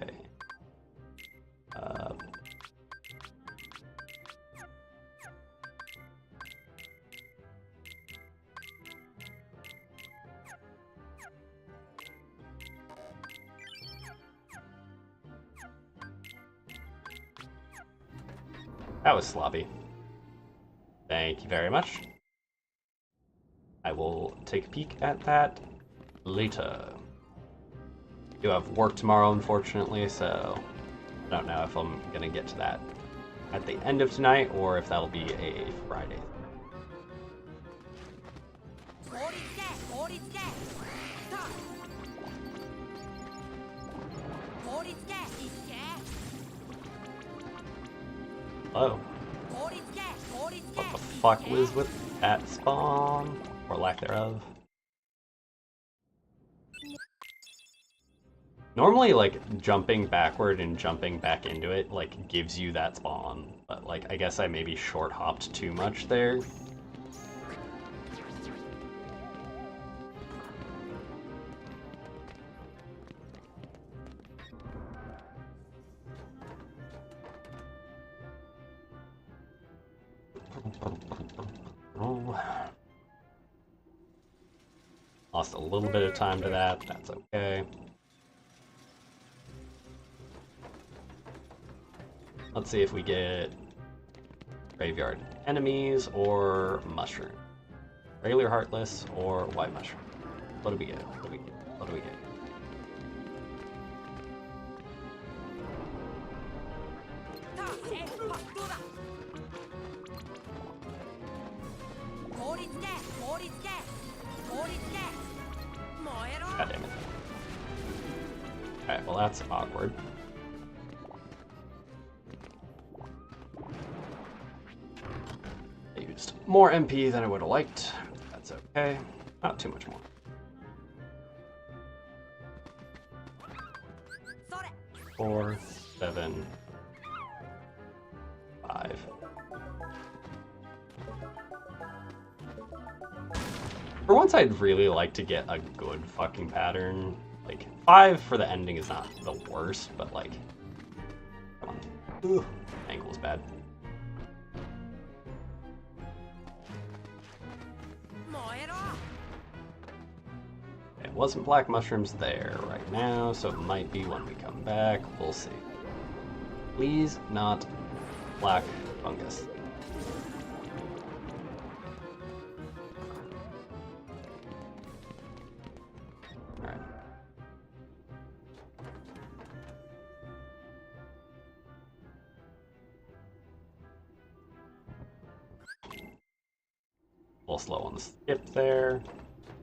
That was sloppy. Thank you very much. I will take a peek at that later. I do have work tomorrow, unfortunately, so I don't know if I'm gonna get to that at the end of tonight or if that'll be a Friday. Hello. What the fuck was with that spawn? Or lack thereof. Normally, like, jumping backward and jumping back into it, like, gives you that spawn. But, like, I guess I maybe short-hopped too much there. Lost a little bit of time to that, that's okay. Let's see if we get graveyard enemies or mushroom. Regular heartless or white mushroom. What do we get? What do we get? What do we get? God damn it. Alright, well that's awkward. I used more MP than I would have liked. That's okay. Not too much more. Four, 7, 5. For once, I'd really like to get a good fucking pattern. Like, 5 for the ending is not the worst, but like, come on. Ooh, angle's bad. It wasn't black mushrooms there right now, so it might be when we come back. We'll see. Please not black fungus. Alright. A little slow on the skip there,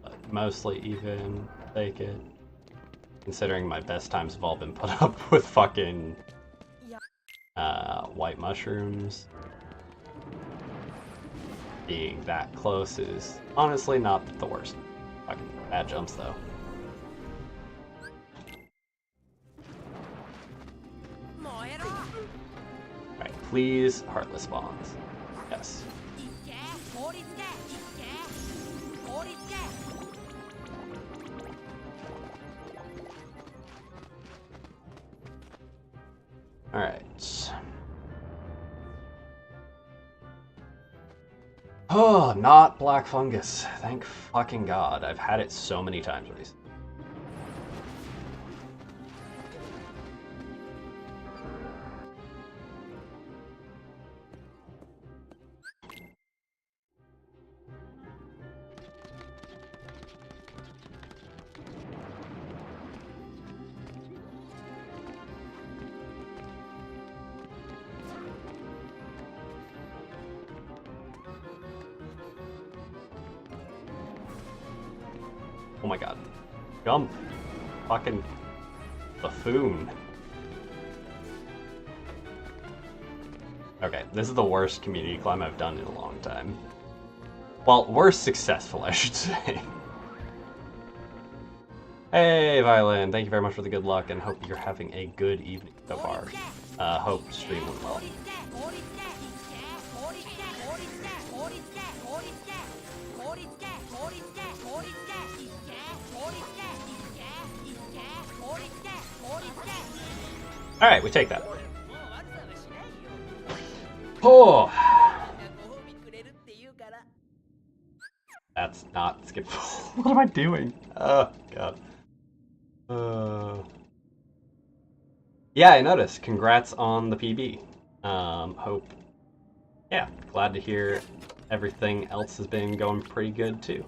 but mostly even. Take it. Considering my best times have all been put up with fucking white mushrooms. Being that close is honestly not the worst. Fucking bad jumps though. Alright, please, heartless spawns. Yes. Alright. Oh, not black fungus. Thank fucking God. I've had it so many times recently. Oh my God. Jump. Fucking buffoon. Okay, this is the worst community climb I've done in a long time. Well, worst successful, I should say. Hey, Violin, thank you very much for the good luck and hope you're having a good evening so far. Hope stream went well. Alright, we take that. Oh! That's not skippable. What am I doing? Oh, God. Yeah, I noticed. Congrats on the PB. Hope. Yeah, glad to hear everything else has been going pretty good, too.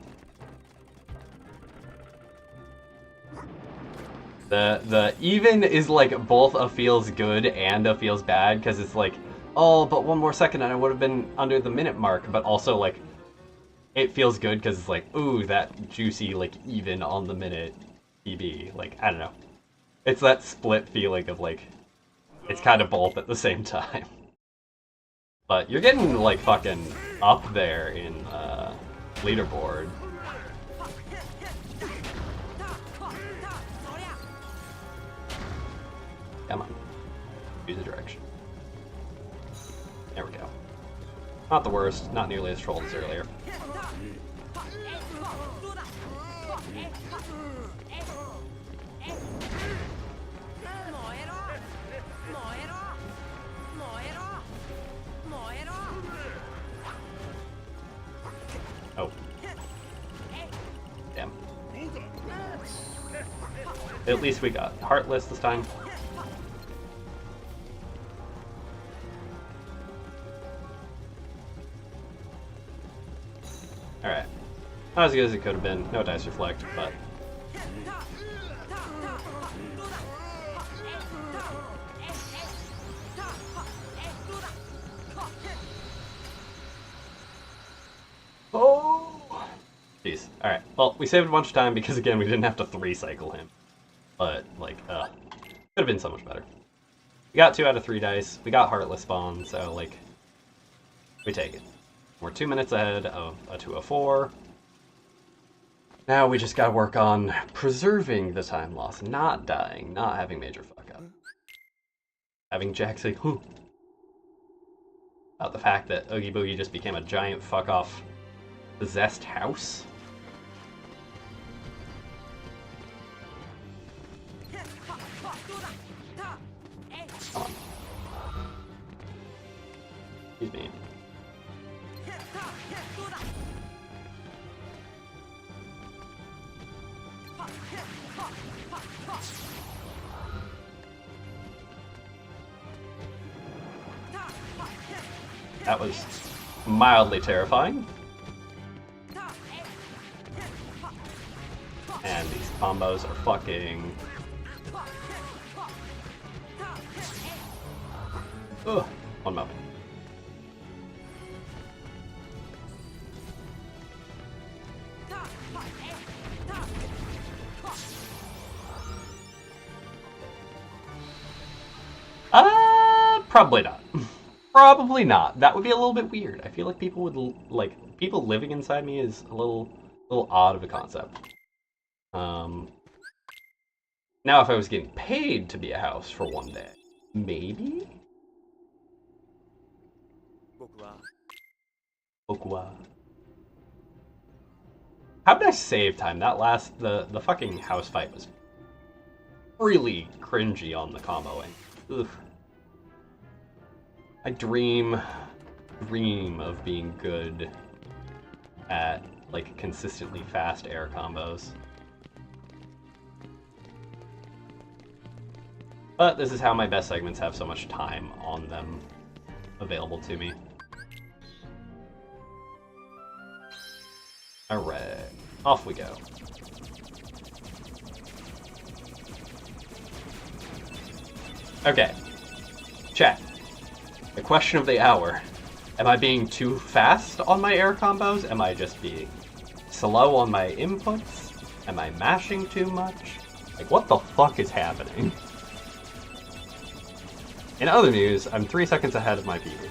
The even is like both a feels good and a feels bad, because it's like, oh, but one more second and I would have been under the minute mark, but also like it feels good because it's like, ooh, that juicy like even on the minute PB. Like, I don't know. It's that split feeling of like it's kind of both at the same time. But you're getting like fucking up there in leaderboard. Come on. Use the direction. There we go. Not the worst, not nearly as trolled as earlier. Oh. Damn. At least we got Heartless this time. Alright. Not as good as it could have been. No dice reflect, but... Oh! Jeez. Alright. Well, we saved a bunch of time because, again, we didn't have to 3-cycle him. But, like, could have been so much better. We got 2 out of 3 dice. We got Heartless spawn, so, like, we take it. We're 2 minutes ahead of a 204. Now we just gotta work on preserving the time loss, not dying, not having major fuck up. Having Jack say, "Huh," about the fact that Oogie Boogie just became a giant fuck off possessed house. Come on. Excuse me. That was mildly terrifying. And these combos are fucking... Ugh, one moment. Probably not. Probably not. That would be a little bit weird. I feel like people would like people living inside me is a little odd of a concept. Now if I was getting paid to be a house for one day, maybe? How did I save time? That last the fucking house fight was really cringy on the comboing. Ugh. I dream of being good at like consistently fast air combos. But this is how my best segments have so much time on them available to me. Alright, off we go. Okay, chat. The question of the hour. Am I being too fast on my air combos? Am I just being slow on my inputs? Am I mashing too much? Like, what the fuck is happening? In other news, I'm 3 seconds ahead of my PB.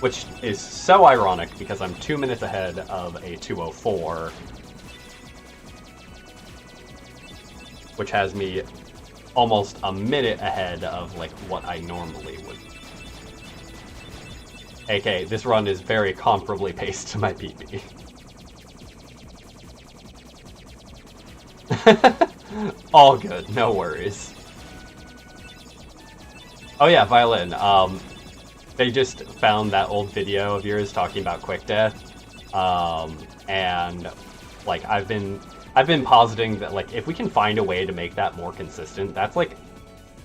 Which is so ironic because I'm 2 minutes ahead of a 2:04, which has me almost a minute ahead of like what I normally would. AK, this run is very comparably paced to my PB. All good, no worries. Oh yeah, Violin. They just found that old video of yours talking about quick death, and like I've been positing that like if we can find a way to make that more consistent, that's like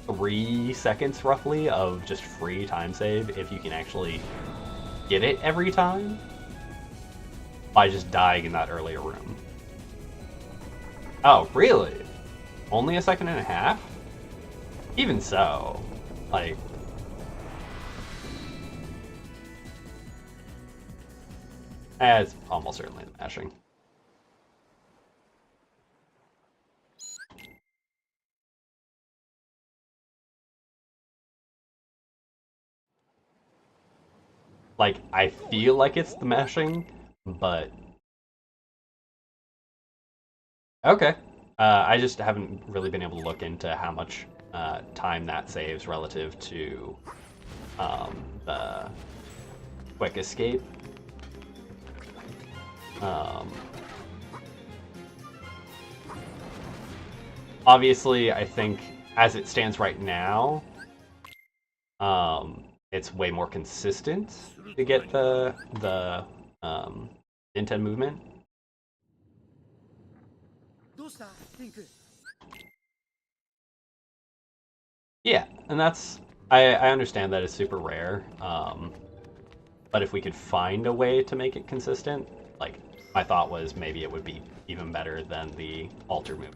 3 seconds roughly of just free time save if you can actually get it every time by just dying in that earlier room. Oh, really? Only a second and a half? Even so, like... it's almost certainly the mashing. Like, I feel like it's the mashing, but... Okay. I just haven't really been able to look into how much time that saves relative to the quick escape. Obviously, I think as it stands right now, it's way more consistent to get the intent movement. Yeah, and that's I understand that it's super rare, but if we could find a way to make it consistent, like my thought was maybe it would be even better than the alter move.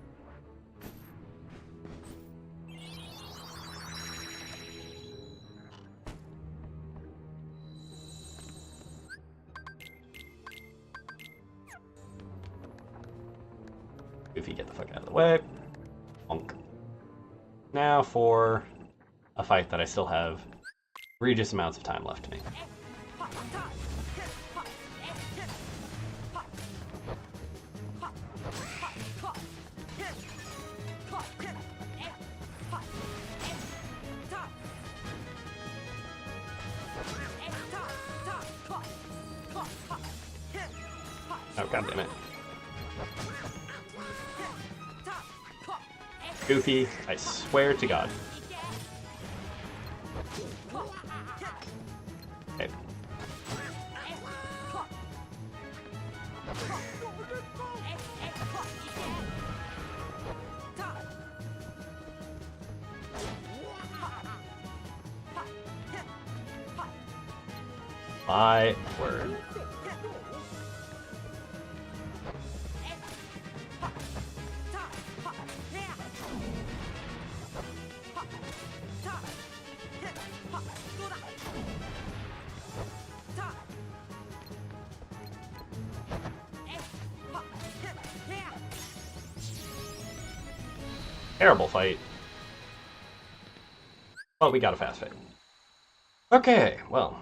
Goofy, get the fuck out of the way. Bonk. Now for a fight that I still have egregious amounts of time left to me. Oh, god damn it. Goofy, I swear to God. Okay. My word. Terrible fight. But we got a fast fade. Okay, well.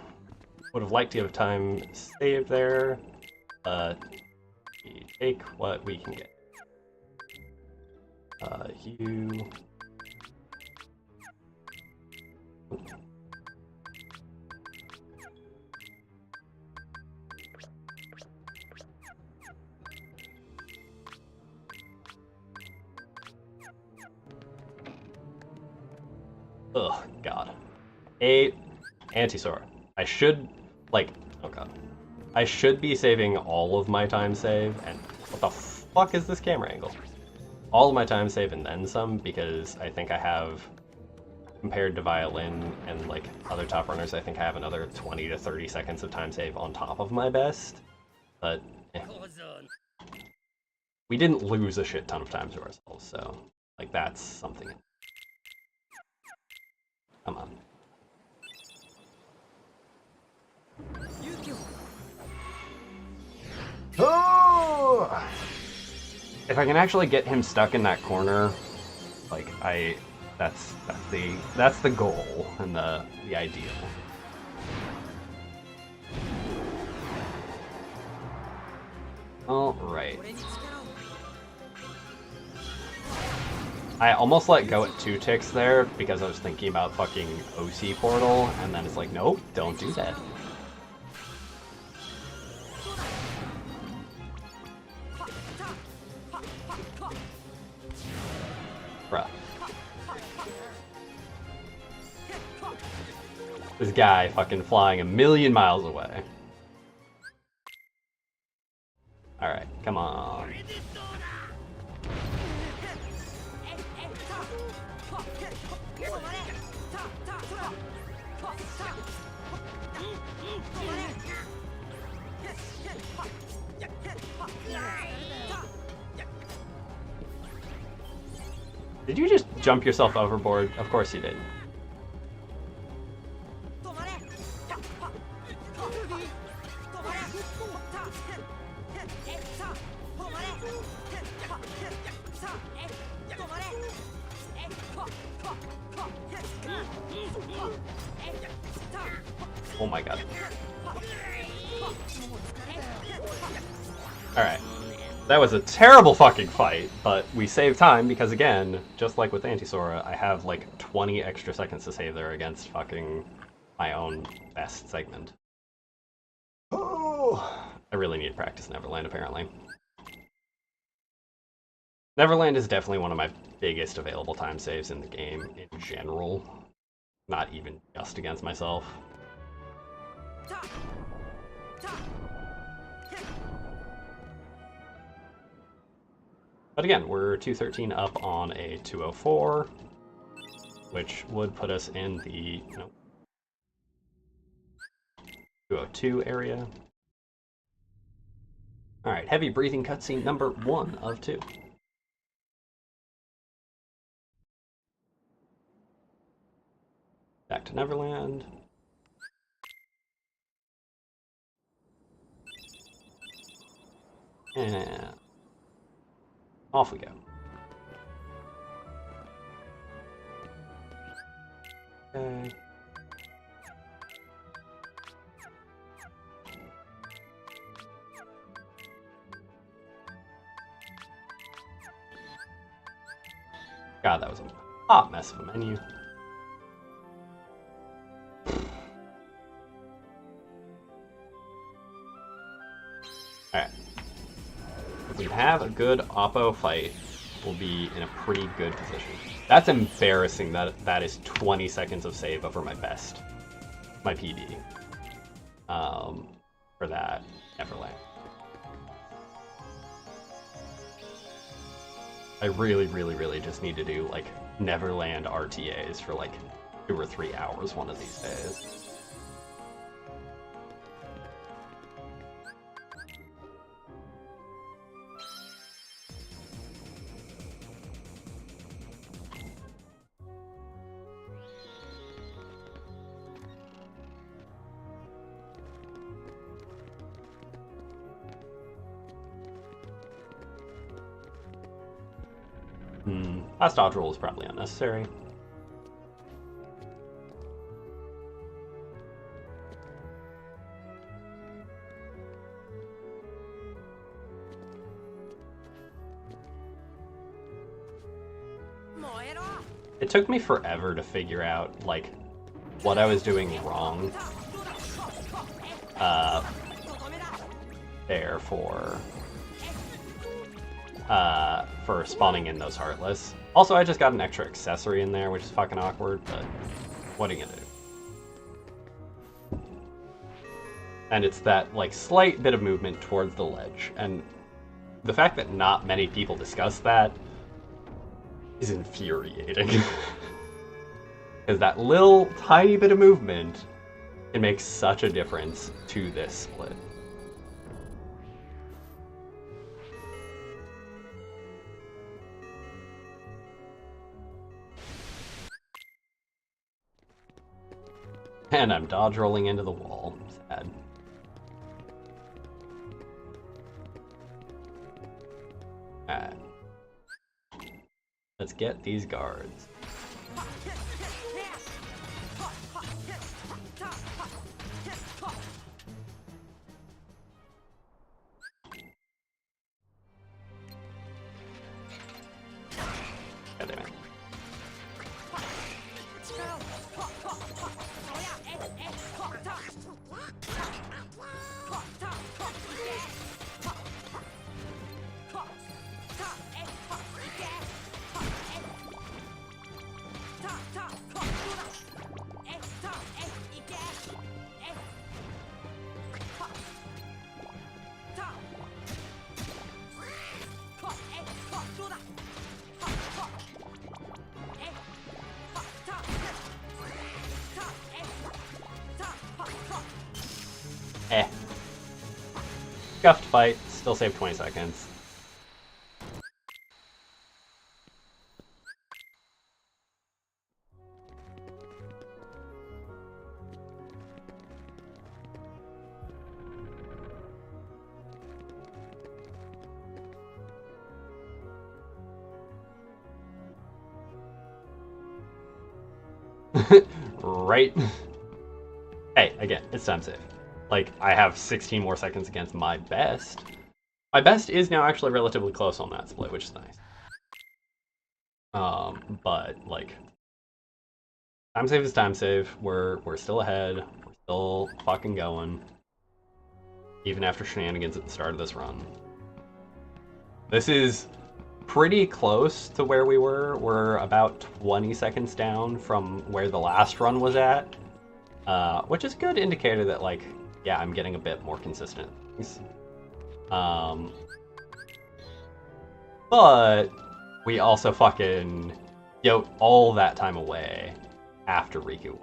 Would have liked to have time saved there, but we take what we can get. You... Ugh, God. 8 Anti-Sora. I should, like, oh god. I should be saving all of my time save, and what the fuck is this camera angle? All of my time save and then some, because I think I have, compared to Violin and, like, other top runners, I think I have another 20 to 30 seconds of time save on top of my best. But, eh. We didn't lose a shit ton of time to ourselves, so, like, that's something. Come on. Oh! If I can actually get him stuck in that corner, like that's the goal and the ideal. All right. I almost let go at 2 ticks there because I was thinking about fucking OC portal, and then it's like, nope, don't do that. Bruh. This guy fucking flying a million miles away. Alright, come on. Did you just jump yourself overboard? Of course you did. Oh my god. Alright. That was a terrible fucking fight, but we saved time because, again, just like with Anti-Sora, I have like 20 extra seconds to save there against fucking my own best segment. Oh, I really need to practice Neverland, apparently. Neverland is definitely one of my biggest available time saves in the game in general, not even just against myself. But again, we're 213 up on a 204, which would put us in the 202 area. All right, heavy breathing cutscene number 1 of 2. Back to Neverland. And off we go. Okay. God, that was a hot mess of a menu. Alright. If we have a good Oppo fight, will be in a pretty good position. That's embarrassing that that is 20 seconds of save over my best, my PB, for that Neverland. I really, really, really just need to do, like, Neverland RTAs for, like, 2 or 3 hours one of these days. Last dodge roll is probably unnecessary. It took me forever to figure out, like, what I was doing wrong. There for spawning in those Heartless. Also, I just got an extra accessory in there, which is fucking awkward, but what are you gonna do? And it's that, like, slight bit of movement towards the ledge, and the fact that not many people discuss that is infuriating. Because that little tiny bit of movement can make such a difference to this split. And I'm dodge rolling into the wall. Sad. Alright. Let's get these guards. God damn it. Scuffed fight, still save 20 seconds. Right? Hey, again, it's time save. Like, I have 16 more seconds against my best. My best is now actually relatively close on that split, which is nice. But, like, time save is time save. We're still ahead. We're still fucking going. Even after shenanigans at the start of this run. This is pretty close to where we were. We're about 20 seconds down from where the last run was at. Which is a good indicator that, like, yeah, I'm getting a bit more consistent. But we also fucking yote all that time away after Riku.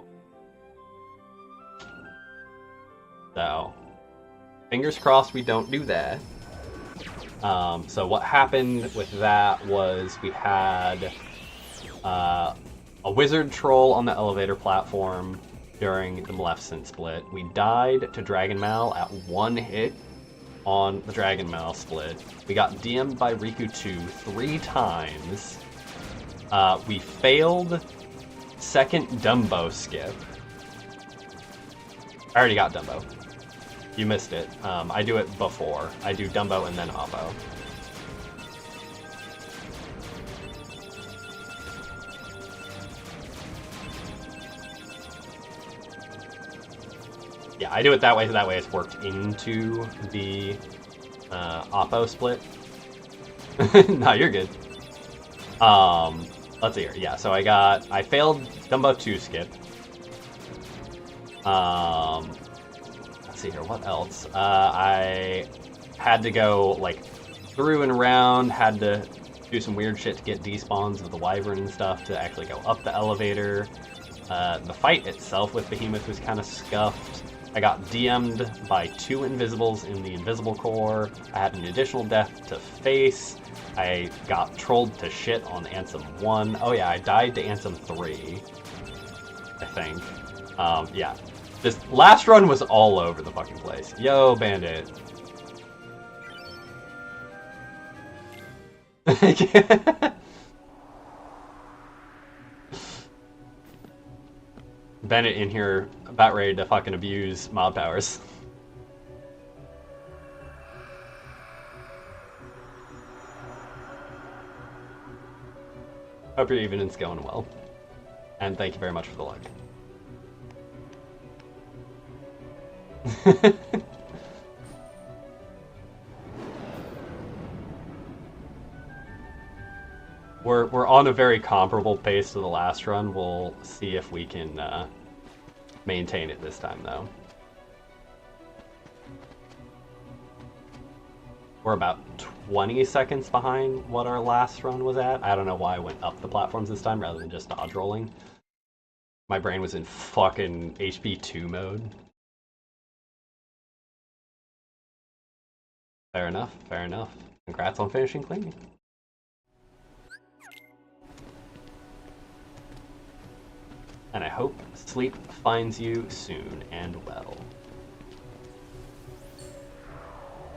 So, fingers crossed we don't do that. So what happened with that was we had a wizard troll on the elevator platform during the Maleficent split. We died to Dragon Mal at 1 hit on the Dragon Mal split. We got DM'd by Riku 2 3 times. We failed second Dumbo skip. I already got Dumbo. You missed it. I do it before. I do Dumbo and then Oppo. Yeah, I do it that way, so that way it's worked into the Oppo split. No, you're good. Let's see here. Yeah, so I failed Dumbo 2 skip. Let's see here, what else? I had to go, like, through and around, had to do some weird shit to get despawns of the wyvern and stuff to actually go up the elevator. The fight itself with Behemoth was kind of scuffed. I got DM'd by 2 invisibles in the invisible core. I had an additional death to face. I got trolled to shit on Ansem 1. Oh yeah, I died to Ansem 3, I think. Yeah. This last run was all over the fucking place. Yo, Bandit. Bandit in here about ready to fucking abuse mob powers. Hope your evening's going well. And thank you very much for the luck. We're on a very comparable pace to the last run. We'll see if we can maintain it this time, though. We're about 20 seconds behind what our last run was at. I don't know why I went up the platforms this time rather than just dodge rolling. My brain was in fucking HP 2 mode. Fair enough, fair enough. Congrats on finishing cleaning. And I hope sleep finds you soon and well.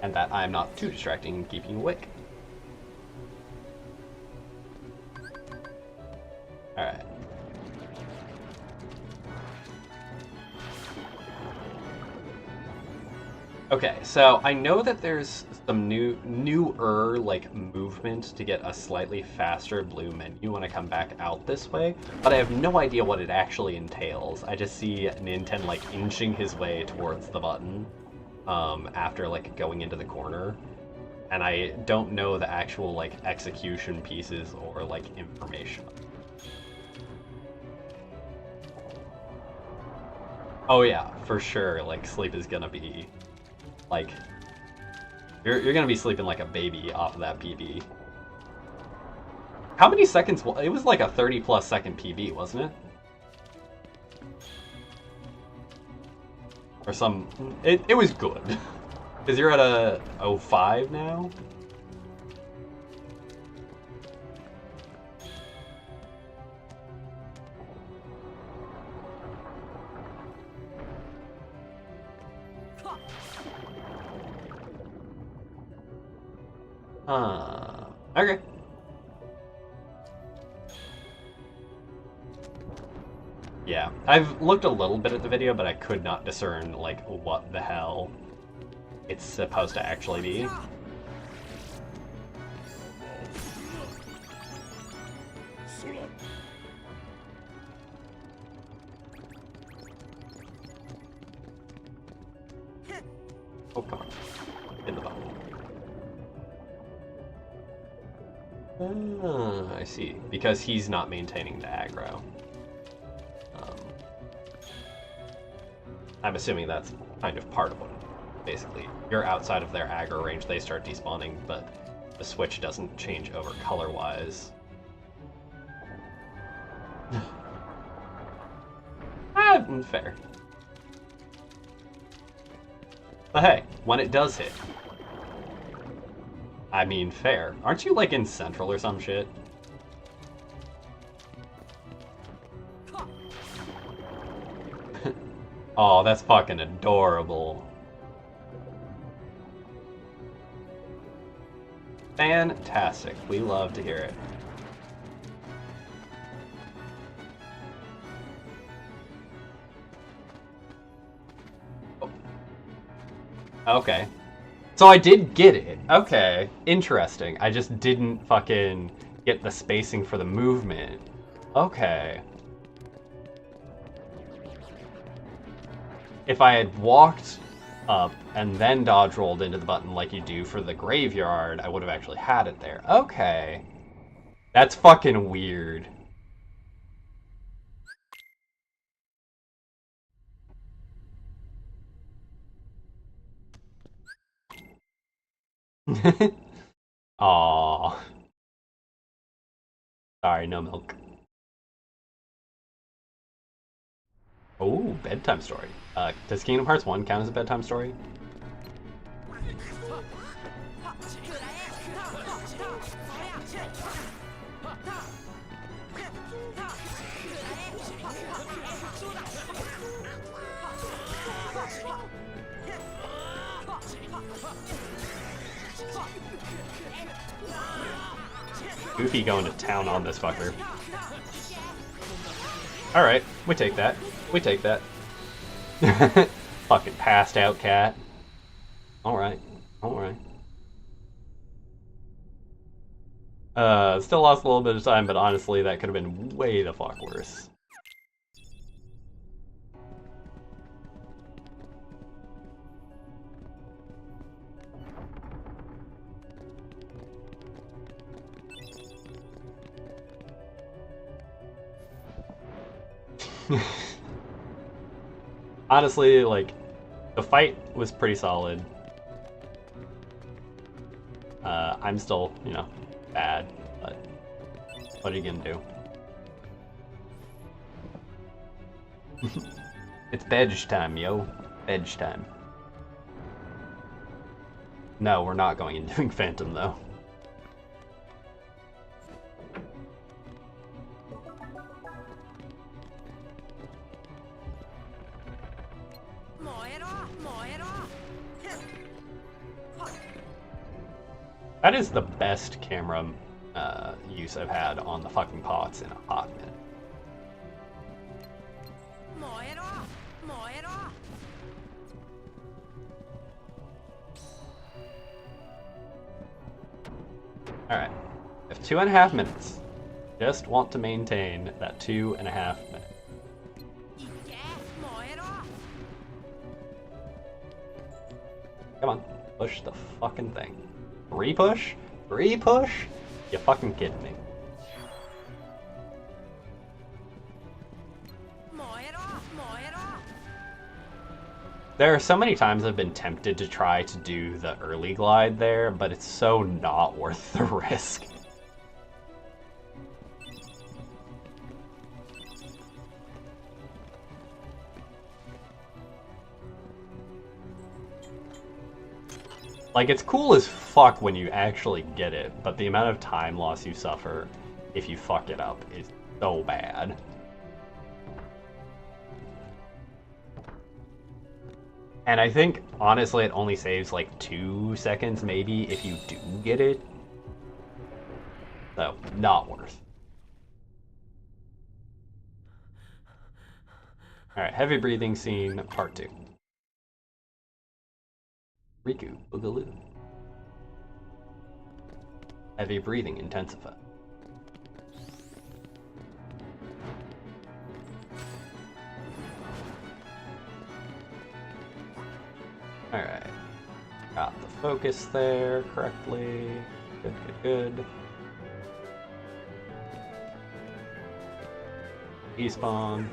And that I'm not too distracting in keeping you awake. Alright. Okay, so I know that there's some newer like movement to get a slightly faster blue menu when I come back out this way, but I have no idea what it actually entails. I just see Ninten like inching his way towards the button after like going into the corner, and I don't know the actual like execution pieces or like information. Oh yeah, for sure, like sleep is gonna be like, you're gonna be sleeping like a baby off of that PB. How many seconds? It was like a 30+ second PB, wasn't it? Or some. It was good. Because you're at a 05 now? Okay. Yeah, I've looked a little bit at the video, but I could not discern, like, what the hell it's supposed to actually be. Oh, come on. In the bottom. I see. Because he's not maintaining the aggro. I'm assuming that's kind of part of what, basically, you're outside of their aggro range, they start despawning, but the switch doesn't change over color-wise. Fair. But hey, when it does hit, I mean, fair. Aren't you, like, in Central or some shit? Oh, that's fucking adorable. Fantastic. We love to hear it. Oh. Okay. So I did get it. Okay. Interesting. I just didn't fucking get the spacing for the movement. Okay. If I had walked up and then dodge rolled into the button like you do for the graveyard, I would have actually had it there. Okay. That's fucking weird. Aww. Sorry, no milk. Oh, bedtime story. Does Kingdom Hearts 1 count as a bedtime story? Goofy going to town on this fucker. Alright, we take that. We take that. Fucking passed out cat. Alright, alright. Still lost a little bit of time, but honestly, that could have been way the fuck worse. Honestly, like, the fight was pretty solid. I'm still, you know, bad, but what are you gonna do? It's bedge time, yo. Bedge time. No, we're not going and doing Phantom, though. That is the best camera use I've had on the fucking pots in a hot minute. Alright. I have 2.5 minutes. Just want to maintain that 2.5 minutes. Come on, push the fucking thing. 3 push? 3 push? You fucking kidding me? There are so many times I've been tempted to try to do the early glide there, but it's so not worth the risk. Like, it's cool as fuck when you actually get it, but the amount of time loss you suffer if you fuck it up is so bad. And I think, honestly, it only saves like 2 seconds, maybe, if you do get it. So, not worth. Alright, heavy breathing scene, part 2. Riku, Boogaloo. Heavy breathing intensified. Alright. Got the focus there correctly. Good, good, good. Despawn.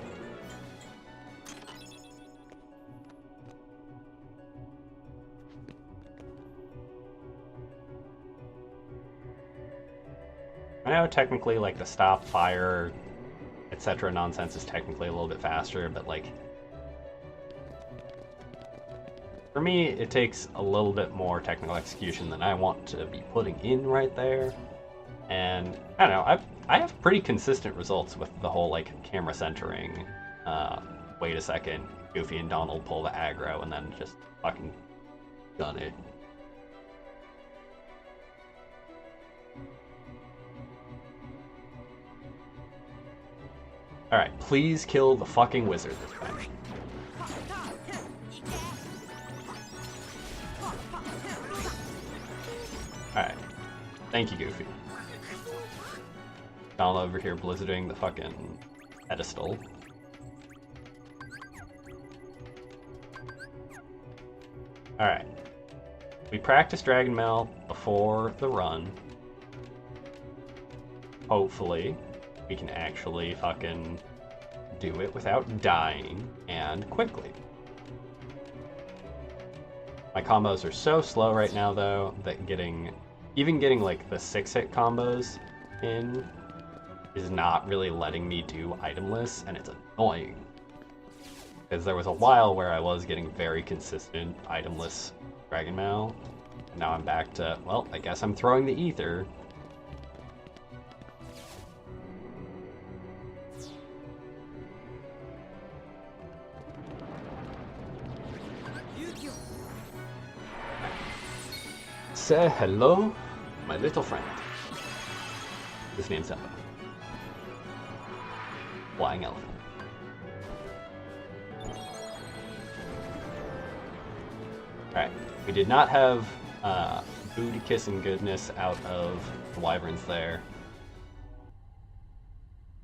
I know technically like the stop, fire, etc. nonsense is technically a little bit faster, but like for me it takes a little bit more technical execution than I want to be putting in right there. And I don't know, I have pretty consistent results with the whole like camera centering. Wait a second, Goofy and Donald pull the aggro and then just fucking gun it. Alright, please kill the fucking wizard this time. Alright. Thank you, Goofy. Donald over here blizzarding the fucking pedestal. Alright. We practiced Dragon Mail before the run. hopefully, we can actually fucking do it without dying and quickly. My combos are so slow right now, though, that even getting like the 6-hit combos in is not really letting me do itemless, and it's annoying. Because there was a while where I was getting very consistent itemless Dragon Mail. Now I'm back to, well, I guess I'm throwing the ether. Say hello, my little friend. His name's Emma. Flying elephant. Alright, we did not have booty kissing goodness out of the wyverns there.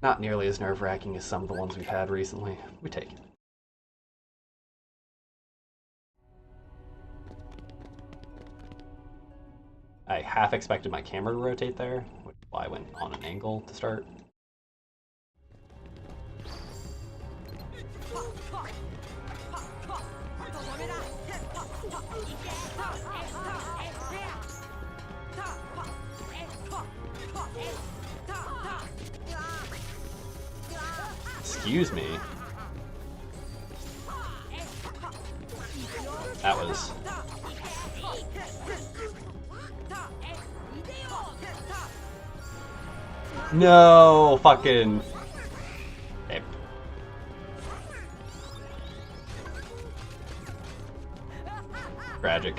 Not nearly as nerve-wracking as some of the ones we've had recently. We take it. I half expected my camera to rotate there, which is why I went on an angle to start. Excuse me. That was... No, fucking... Okay. Tragic.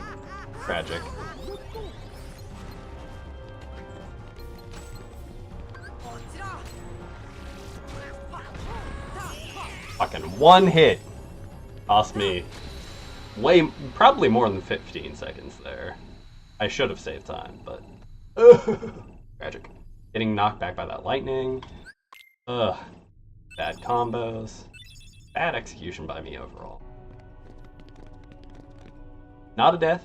Tragic. Fucking one hit cost me probably more than 15 seconds there. I should have saved time, but tragic. Getting knocked back by that lightning. Ugh. Bad combos. Bad execution by me overall. Not a death.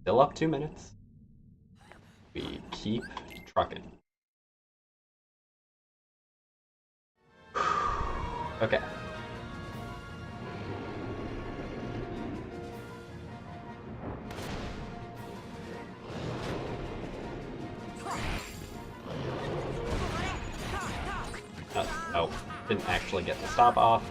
Still up 2 minutes. We keep trucking. Okay. Oh, didn't actually get the stop off.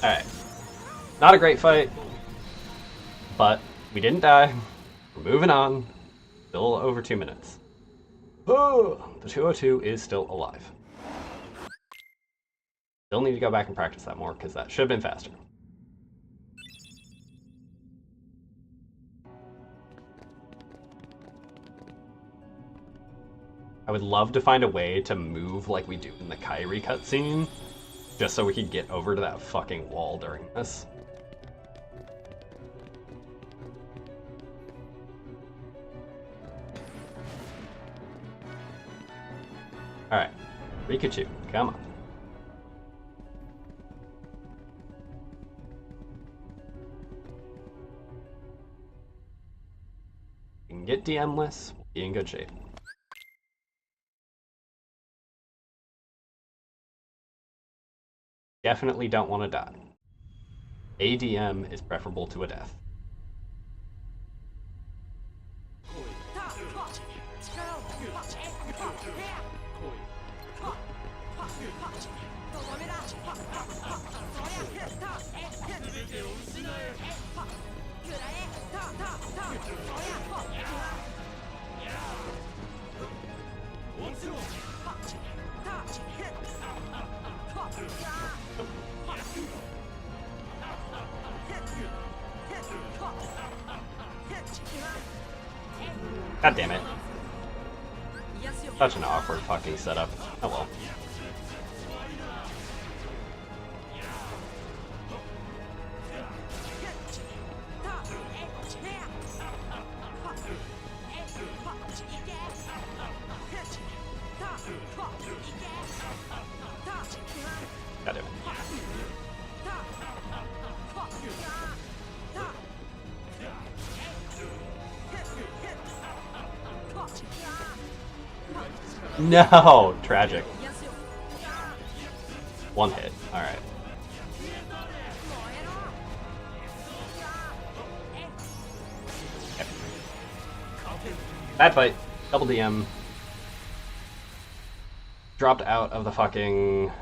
Alright. Not a great fight, but we didn't die. We're moving on. Still over 2 minutes. Oh, the 202 is still alive. Still need to go back and practice that more, because that should have been faster. I would love to find a way to move like we do in the Kairi cutscene, just so we could get over to that fucking wall during this. Alright, Rikachu, come on. We can get DM-less, we'll be in good shape. Definitely don't want to die. ADM is preferable to a death. God damn it. Such an awkward fucking setup. Oh well. God damn it. No! Tragic. One hit. Alright. Okay. Bad fight. Double DM. Dropped out of the fucking... I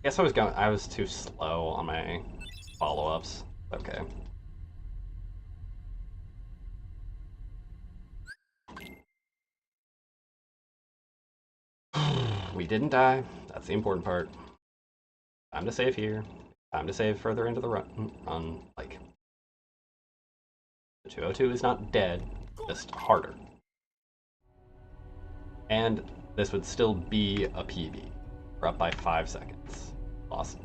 guess I was too slow on my follow-ups. Okay. We didn't die. That's the important part. Time to save here. Time to save further into the run. Like, the 202 is not dead, just harder. And this would still be a PB. We're up by 5 seconds. Lost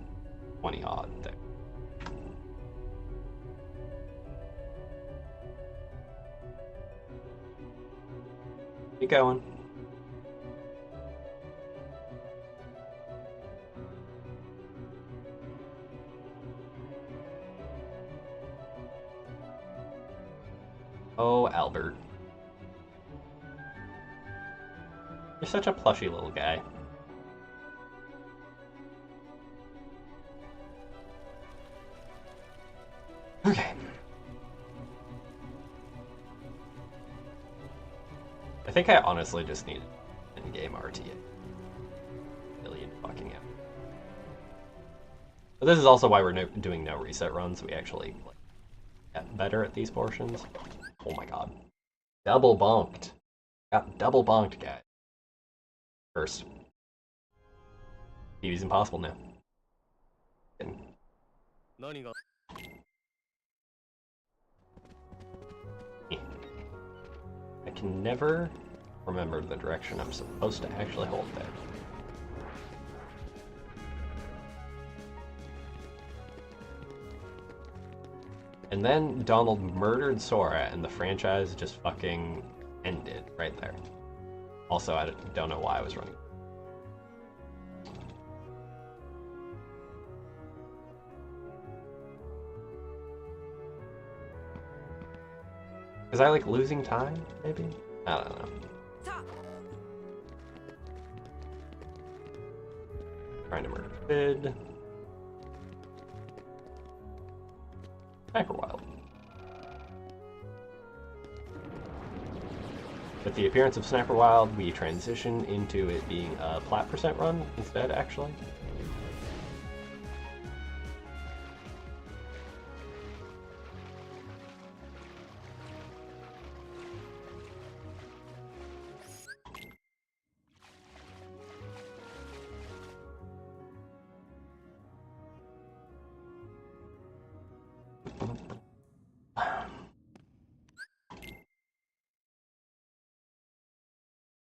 20 odd there. Keep going. Oh, Albert. You're such a plushy little guy. Okay. I think I honestly just need an in-game RTA. Million fucking out. But this is also why we're doing no reset runs. We actually like, get better at these portions. Oh my god. Double bonked. Got double bonked, guy. First. TV's impossible now. I can never remember the direction I'm supposed to actually hold there. And then Donald murdered Sora and the franchise just fucking ended right there. Also, I don't know why I was running. Is I like losing time, maybe? I don't know. Trying to murder Fid. Sniper Wild. With the appearance of Sniper Wild, we transition into it being a plat percent run instead, actually.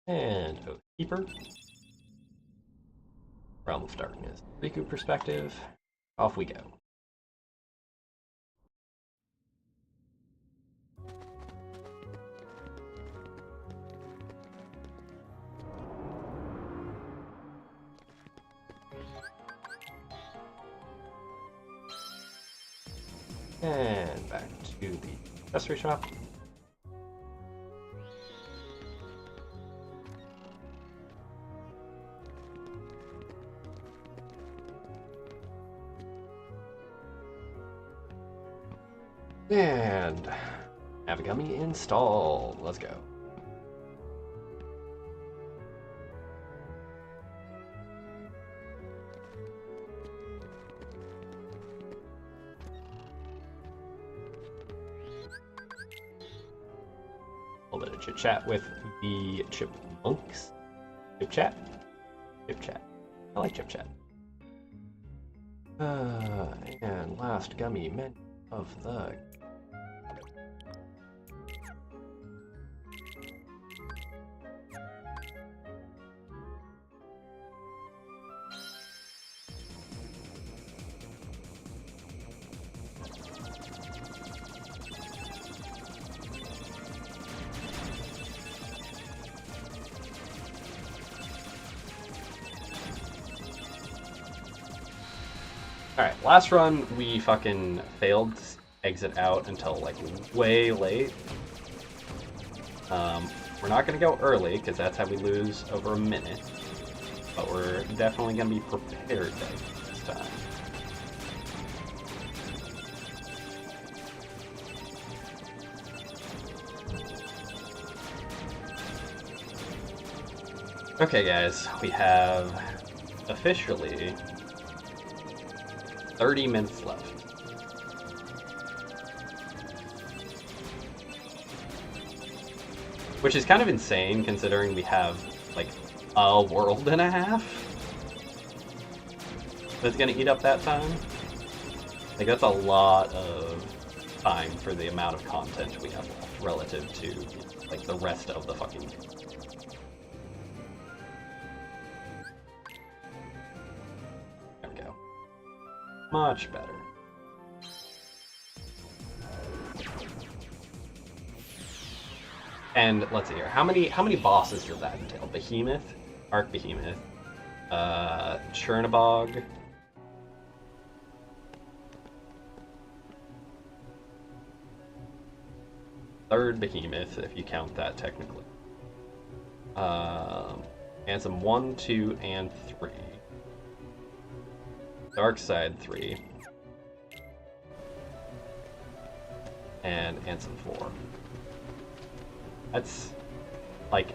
And Oath Keeper. Realm of Darkness. Riku perspective. Off we go. And back to the accessory shop. And Avigami installed. Let's go. A little bit of chit chat with the chipmunks. Chip chat? Chip chat. I like chip chat. And last gummy menu of the Alright, last run, we fucking failed to exit out until, like, way late. We're not going to go early, because that's how we lose over a minute. But we're definitely going to be prepared this time. Okay, guys, we have officially 30 minutes left. Which is kind of insane considering we have, like, a world and a half that's gonna eat up that time. Like, that's a lot of time for the amount of content we have left relative to, like, the rest of the fucking game. There we go. Much better. And let's see here. How many bosses does that entail? Behemoth, Archbehemoth, Chernabog, third Behemoth, if you count that technically. Ansem 1, 2, and 3. Dark Side 3. And Ansem 4. That's like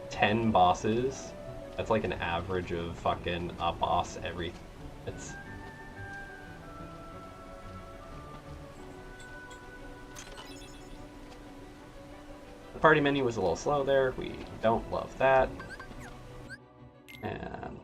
10 bosses. That's like an average of fucking a boss every... It's... The party menu was a little slow there. We don't love that. And...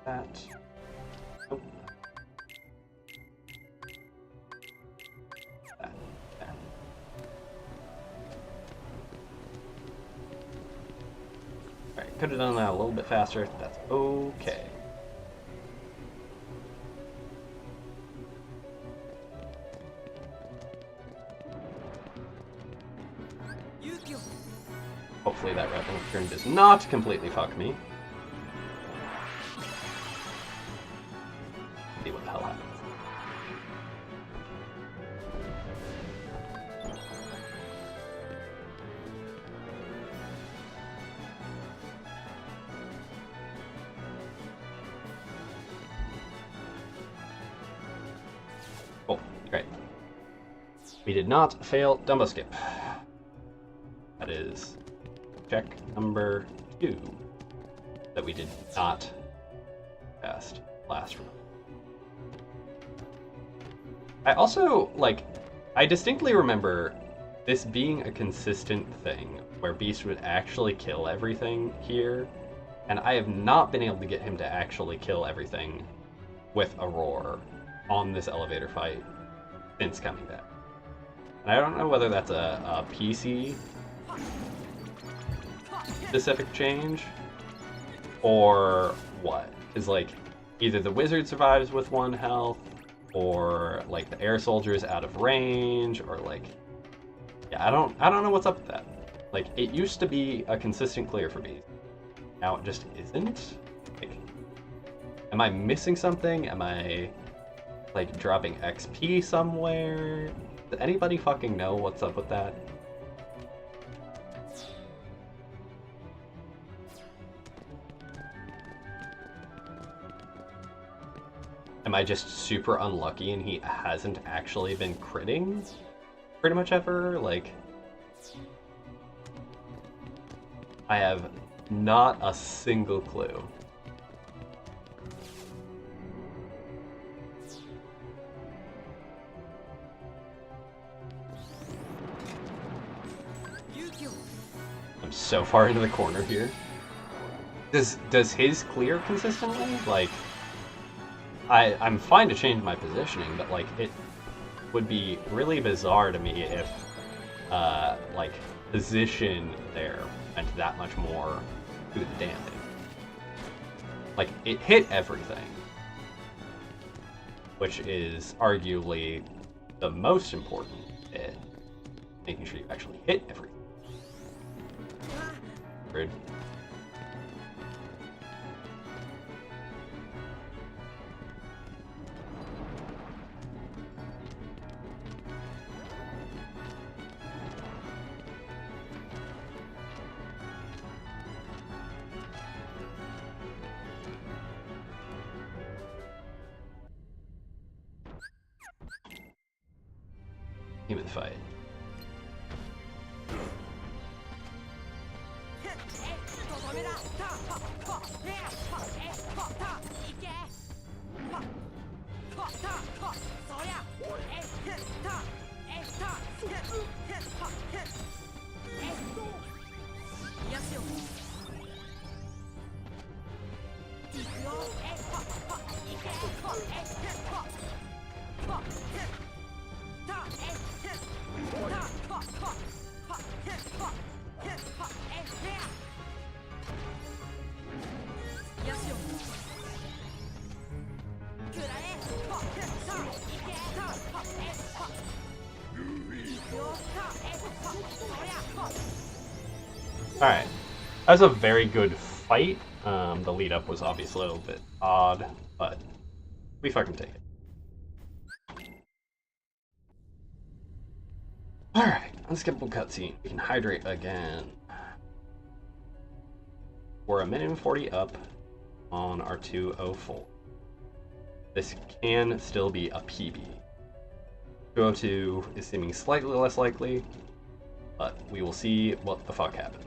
that. Oh. That. That. Alright, could have done that a little bit faster. That's okay. Hopefully that weapon turn does not completely fuck me. See what the hell happens. Cool, great. We did not fail Dumbo Skip. That is check number 2 that we did not pass last run. I also, like, I distinctly remember this being a consistent thing where Beast would actually kill everything here, and I have not been able to get him to actually kill everything with a roar on this elevator fight since coming back. And I don't know whether that's a PC specific change or what, because like either the wizard survives with 1 health, or like the air soldier is out of range, or like, yeah, I don't know what's up with that. Like, it used to be a consistent clear for me. Now it just isn't. Like, am I missing something? Am I like dropping XP somewhere? Does anybody fucking know what's up with that? Am I just super unlucky and he hasn't actually been critting pretty much ever? Like, I have not a single clue. I'm so far into the corner here. Does his clear consistently? Like, I'm fine to change my positioning, but like it would be really bizarre to me if like position there meant that much more to the damage. Like, it hit everything. which is arguably the most important bit. Making sure you actually hit everything. Rude. Human fight. Alright. That was a very good fight. The lead up was obviously a little bit odd, but we fucking take it. Alright, unskippable cutscene. We can hydrate again. We're a minute and 40 up on our 204. This can still be a PB. 202 is seeming slightly less likely, but we will see what the fuck happened.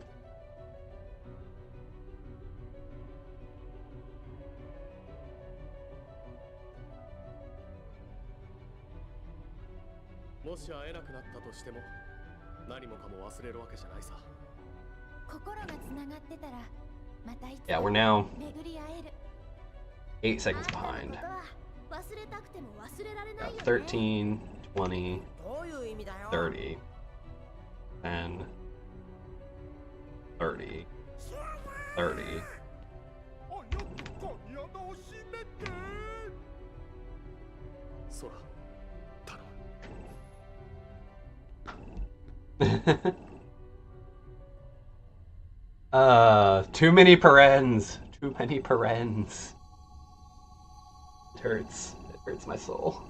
Yeah, we're now 8 seconds behind. 13, 20, 30, 10, 30, 30. Too many parens. Too many parens. It hurts. It hurts my soul.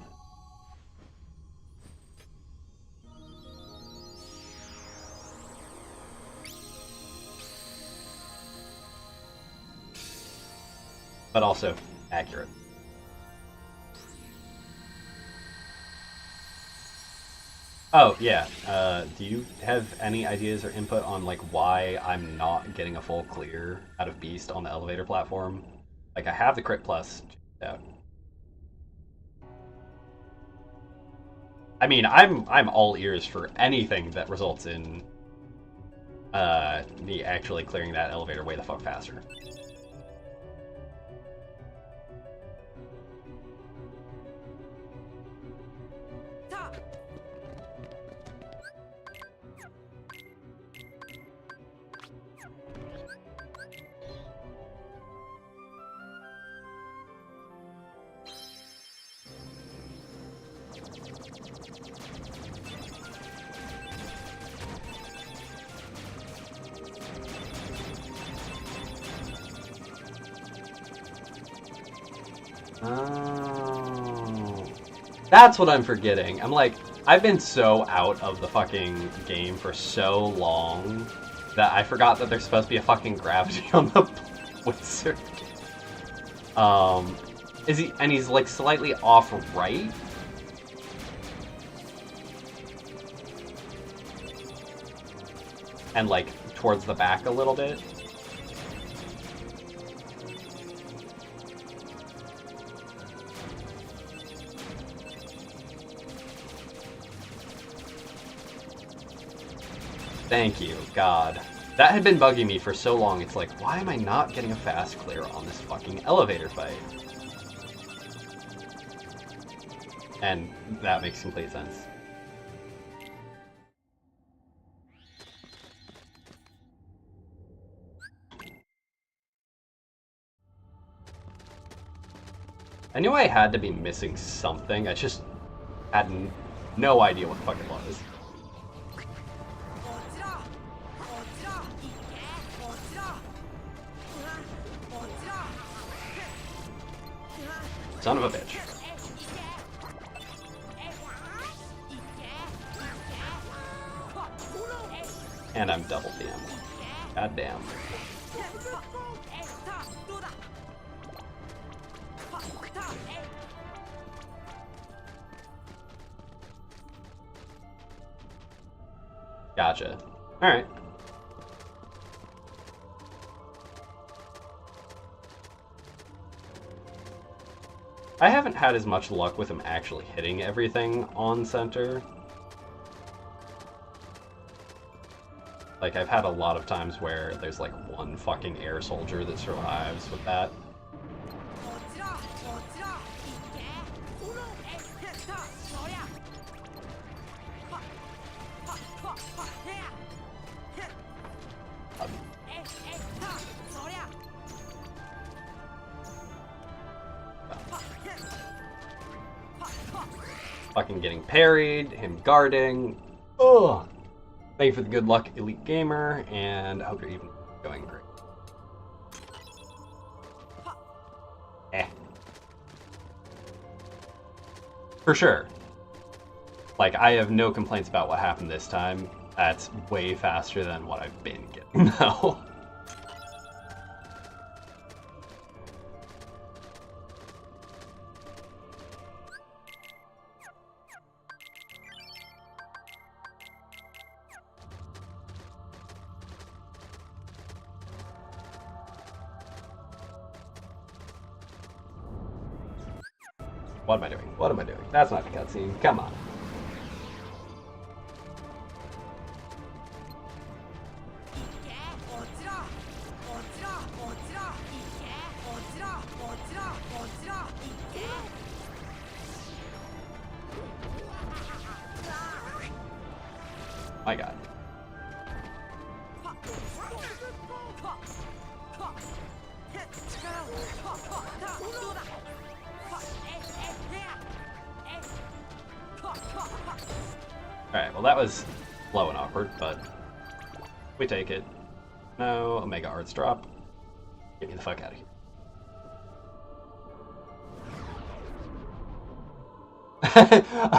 But also accurate. Oh, yeah. Do you have any ideas or input on, like, why I'm not getting a full clear out of Beast on the elevator platform? Like, I have the crit plus out. I mean, I'm all ears for anything that results in me actually clearing that elevator way the fuck faster. Oh. That's what I'm forgetting. I'm like, I've been so out of the fucking game for so long that I forgot that there's supposed to be a fucking gravity on the wizard. And he's like slightly off right? And like towards the back a little bit. Thank you, God. That had been bugging me for so long, it's like, why am I not getting a fast clear on this fucking elevator fight? And that makes complete sense. I knew I had to be missing something. I just had no idea what the fuck it was. Son of a bitch. And I'm double damn. God damn. Gotcha. Alright. I haven't had as much luck with him actually hitting everything on center. Like, I've had a lot of times where there's like one fucking air soldier that survives with that. Fucking getting parried, him guarding. Ugh. Thank you for the good luck, Elite Gamer, and I hope you're even going great. For sure. Like, I have no complaints about what happened this time. That's way faster than what I've been getting, though. What am I doing? What am I doing? That's not the cutscene. Come on. My God. Alright, well that was slow and awkward, but we take it. No, Omega Arts drop. Get me the fuck out of here.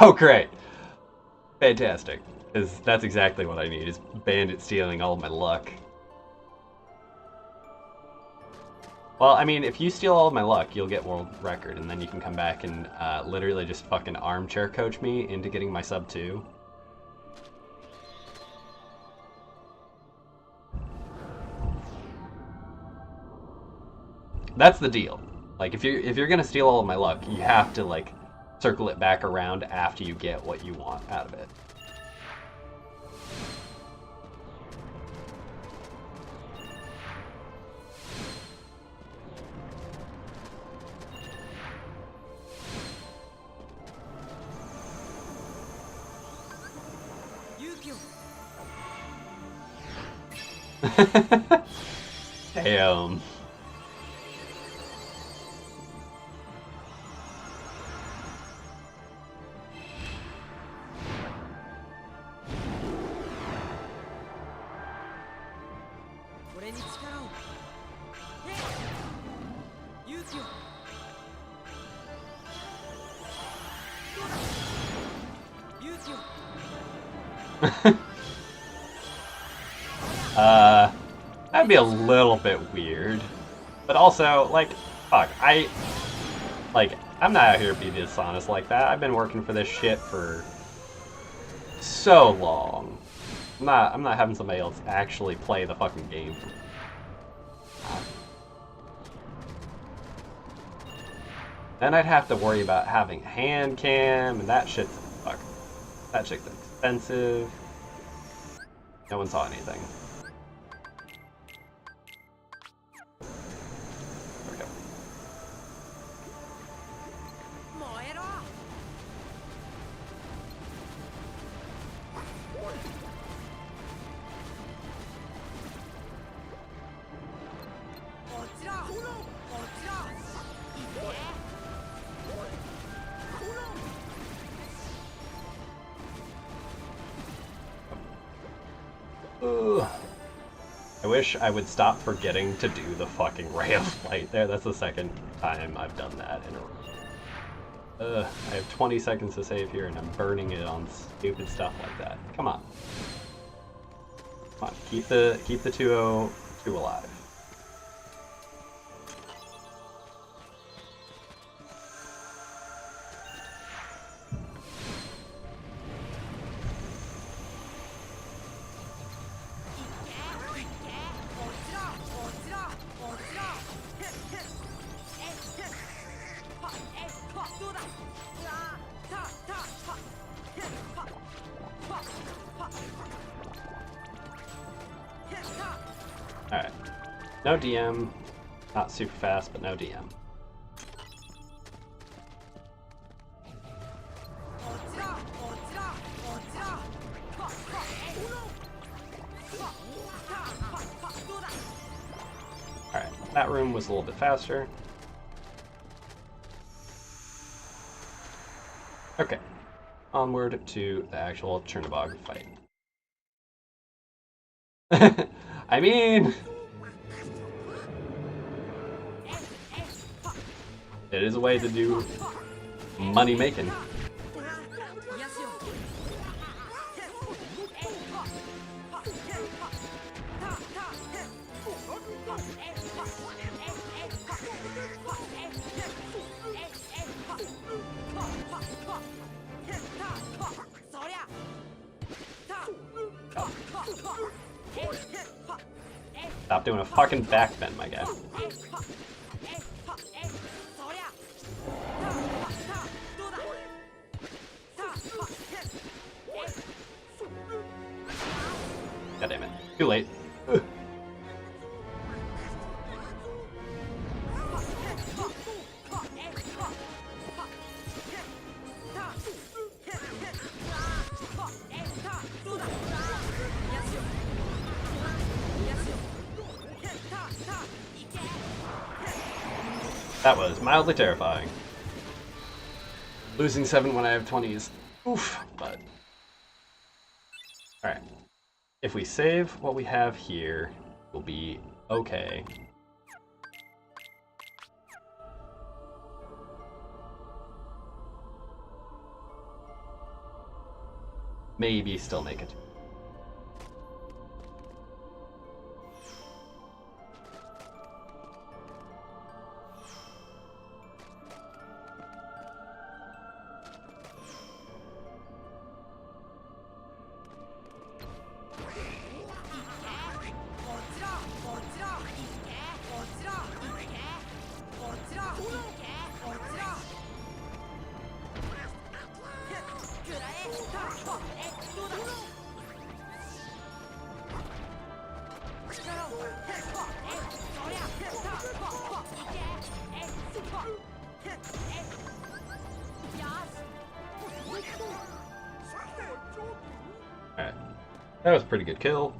Oh, great. Fantastic. Because that's exactly what I need, is Bandit stealing all of my luck. Well, I mean, if you steal all of my luck, you'll get world record, and then you can come back and literally just fucking armchair coach me into getting my sub 2. That's the deal. Like, if you're gonna steal all of my luck, you have to, like, circle it back around after you get what you want out of it. Damn. That'd be a little bit weird. But also, like, fuck, I'm not out here to be dishonest like that. I've been working for this shit for so long. I'm not having somebody else actually play the fucking game for me. Then I'd have to worry about having hand cam, and that shit's fuck. That shit's expensive. No one saw anything. There we go. Ugh. I wish I would stop forgetting to do the fucking ray of light there. That's the second time I've done that in a row. I have 20 seconds to save here and I'm burning it on stupid stuff like that. Come on. Come on, keep the 202 alive. Alright. No DM. Not super fast, but no DM. Alright, that room was a little bit faster. Okay. Onward to the actual Chernobog fight. I mean, it is a way to do money making. Stop doing a fucking backbend, my guy. God damn it. Too late. Ugh. That was mildly terrifying. Losing 7 when I have 20 is oof, but... Alright. If we save what we have here, we'll be okay. Maybe still make it. Alright. That was a pretty good kill.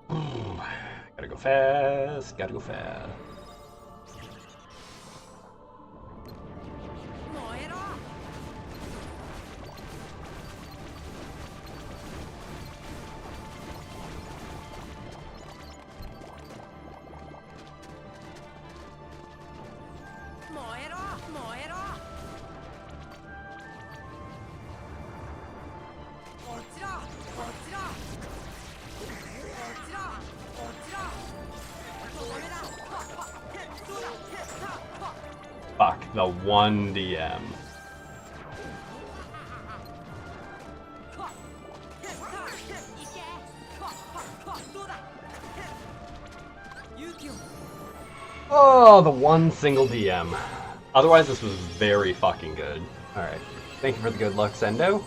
Gotta go fast, gotta go fast. Fuck, the one DM. Oh, the one single DM. Otherwise, this was very fucking good. Alright, thank you for the good luck, Sendo.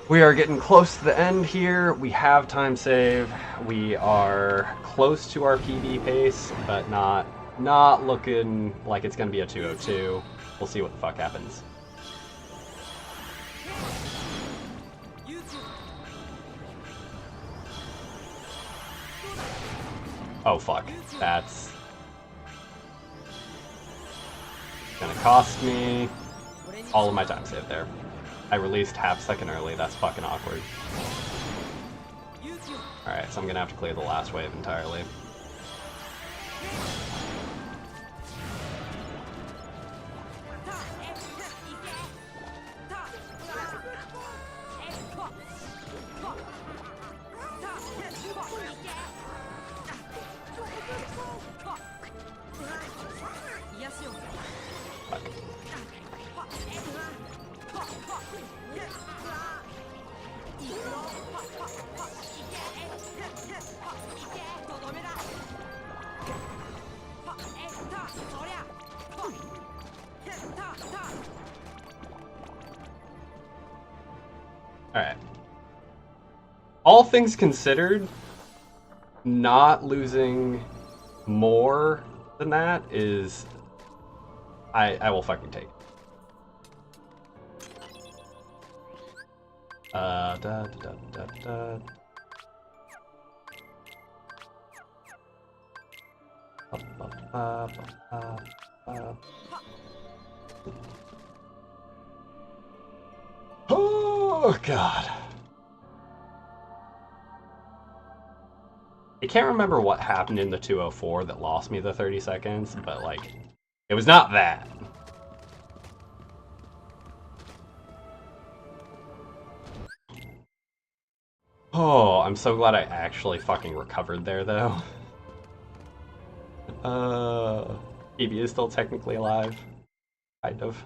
We are getting close to the end here. We have time save. We are close to our PB pace, but not looking like it's going to be a 202. We'll see what the fuck happens. Oh fuck, that's gonna cost me all of my time save there. I released half second early, that's fucking awkward. Alright, so I'm gonna have to clear the last wave entirely. Alright. All things considered, not losing more than that is... I will fucking take it. Da da da da da. Oh god. I can't remember what happened in the 204 that lost me the 30 seconds, but like, it was not that. Oh, I'm so glad I actually fucking recovered there, though. Phoebe is still technically alive. Kind of.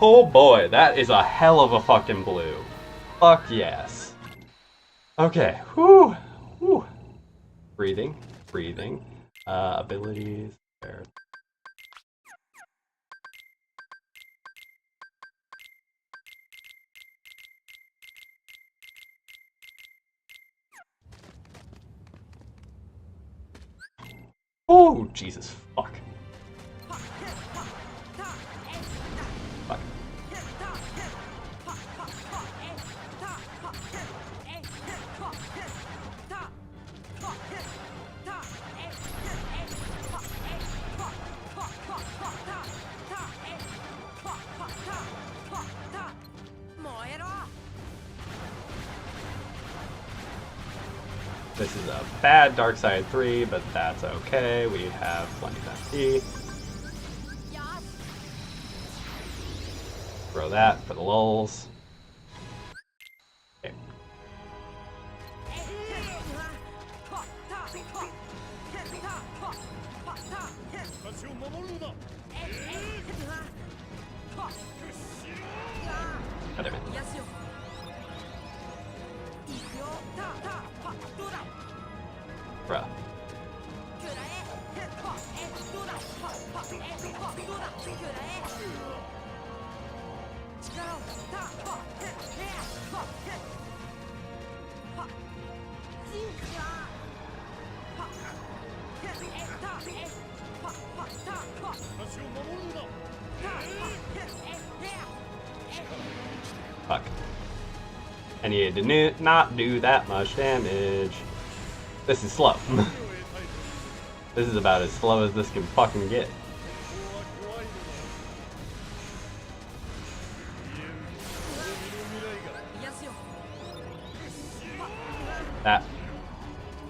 Oh boy, that is a hell of a fucking blue. Fuck yes. Okay, whew, whew. Breathing, breathing. Abilities, there. Oh, Jesus, fuck. Fuck. This is a bad Dark Side 3, but that's okay. We have plenty of MP. Throw that for the lulz. Okay. God damn it. Bruh. Fuck. I needed to not do that much damage. This is slow. This is about as slow as this can fucking get. That.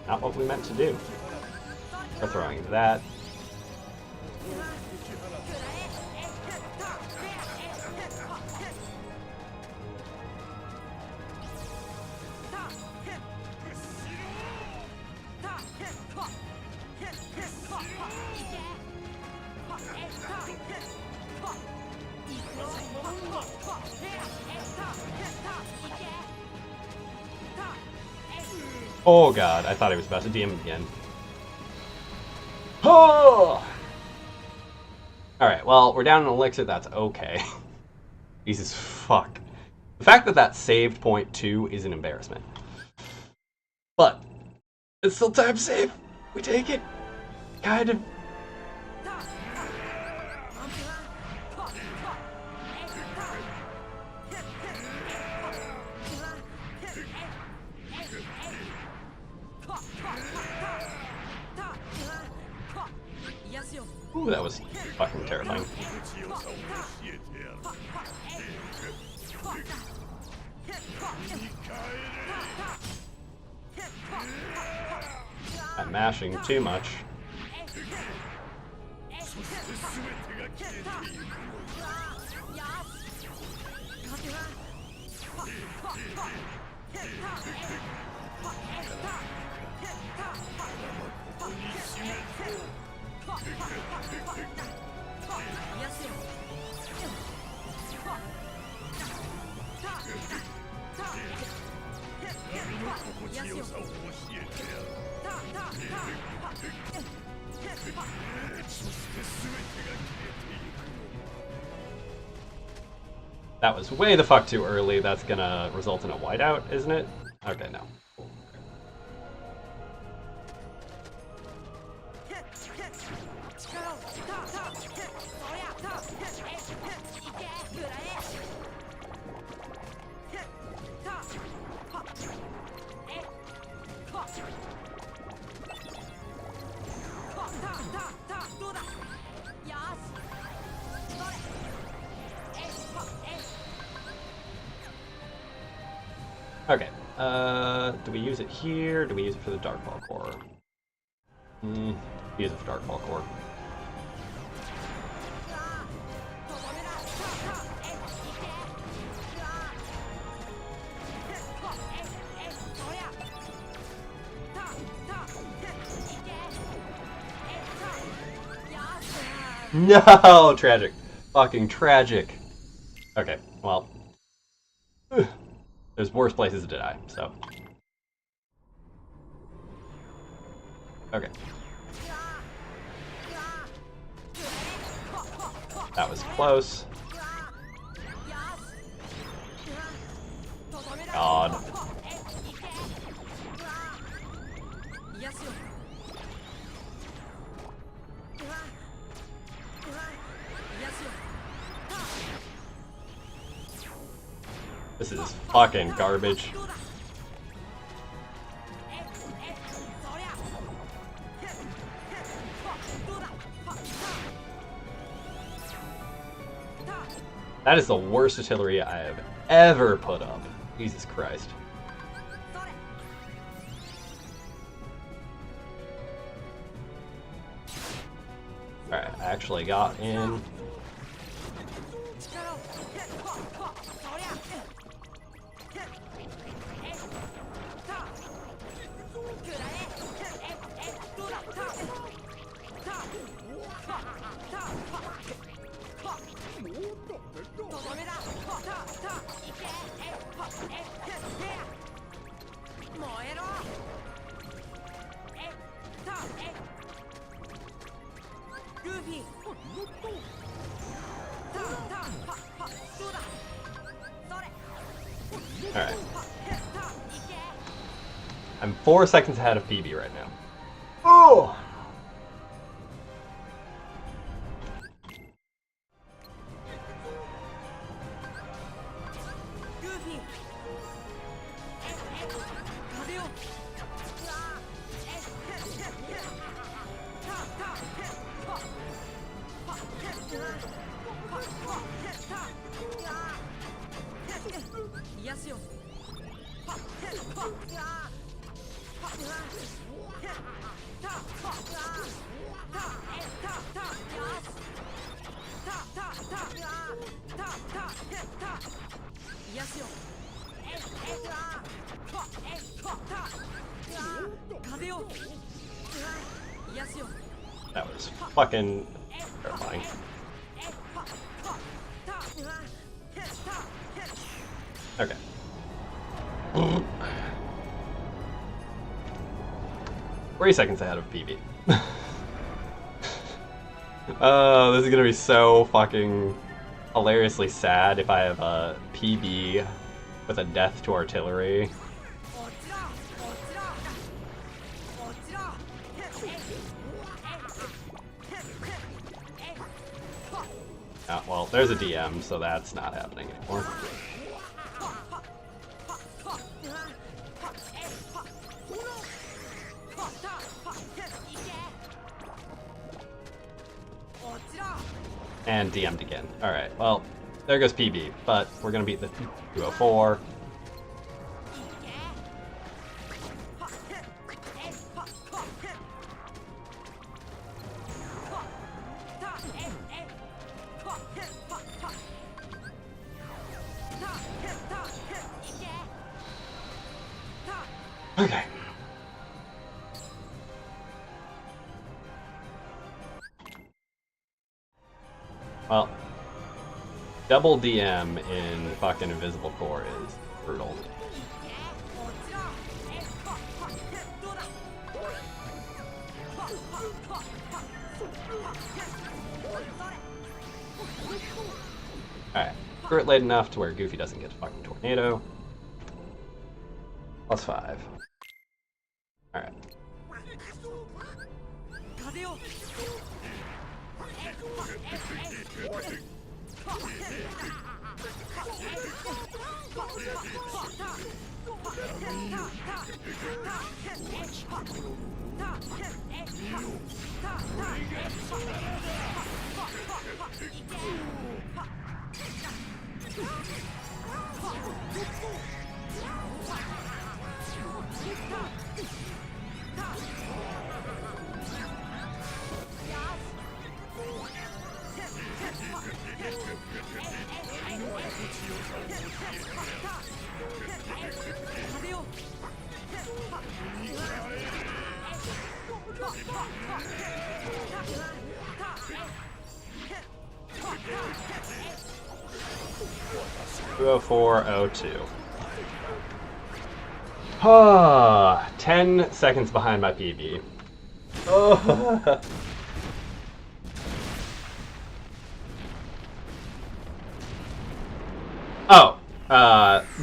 Not what we meant to do. We're throwing that. Oh god, I thought he was about to DM again. Oh! Alright, well, we're down an elixir, that's okay. Jesus fuck. The fact that that saved point 2 is an embarrassment. But, it's still time save. We take it. Kind of. Ooh, that was fucking terrifying. I'm mashing too much. That was way the fuck too early. That's gonna result in a whiteout, isn't it? Okay, no. Okay, do we use it here? Do we use it for the Dark Ball Core? Use it for Dark Ball Core. No! Tragic. Fucking tragic. Okay, well. There's worse places to die, so. Okay. That was close. God. This is fucking garbage. That is the worst artillery I have ever put up. Jesus Christ. Alright, I actually got in. Alright. I'm 4 seconds ahead of PB right now. Oh! That was fucking terrifying. Okay. 3 seconds ahead of PB. Oh, this is gonna be so fucking hilariously sad if I have a PB with a death to artillery. Well, there's a DM, so that's not happening anymore. And DM'd again. Alright, well, there goes PB, but we're gonna beat the 204. Okay. Well, double DM in fucking Invisible Core is brutal. Alright, screw it late enough to where Goofy doesn't get a fucking tornado. +5. Alright. $204.02. 10 seconds behind my PB. Oh.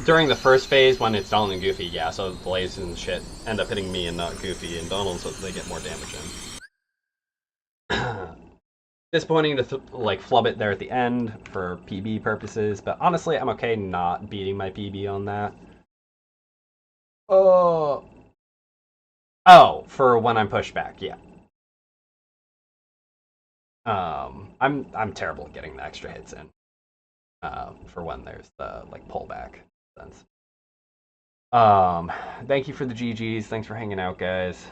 During the first phase when it's Donald and Goofy, yeah, so Blaze and shit end up hitting me and not Goofy and Donald, so they get more damage in. Disappointing to flub it there at the end for PB purposes, but honestly, I'm okay not beating my PB on that. Oh, for when I'm pushed back, yeah. I'm terrible at getting the extra hits in. For when there's the pullback sense. Thank you for the GGs. Thanks for hanging out, guys.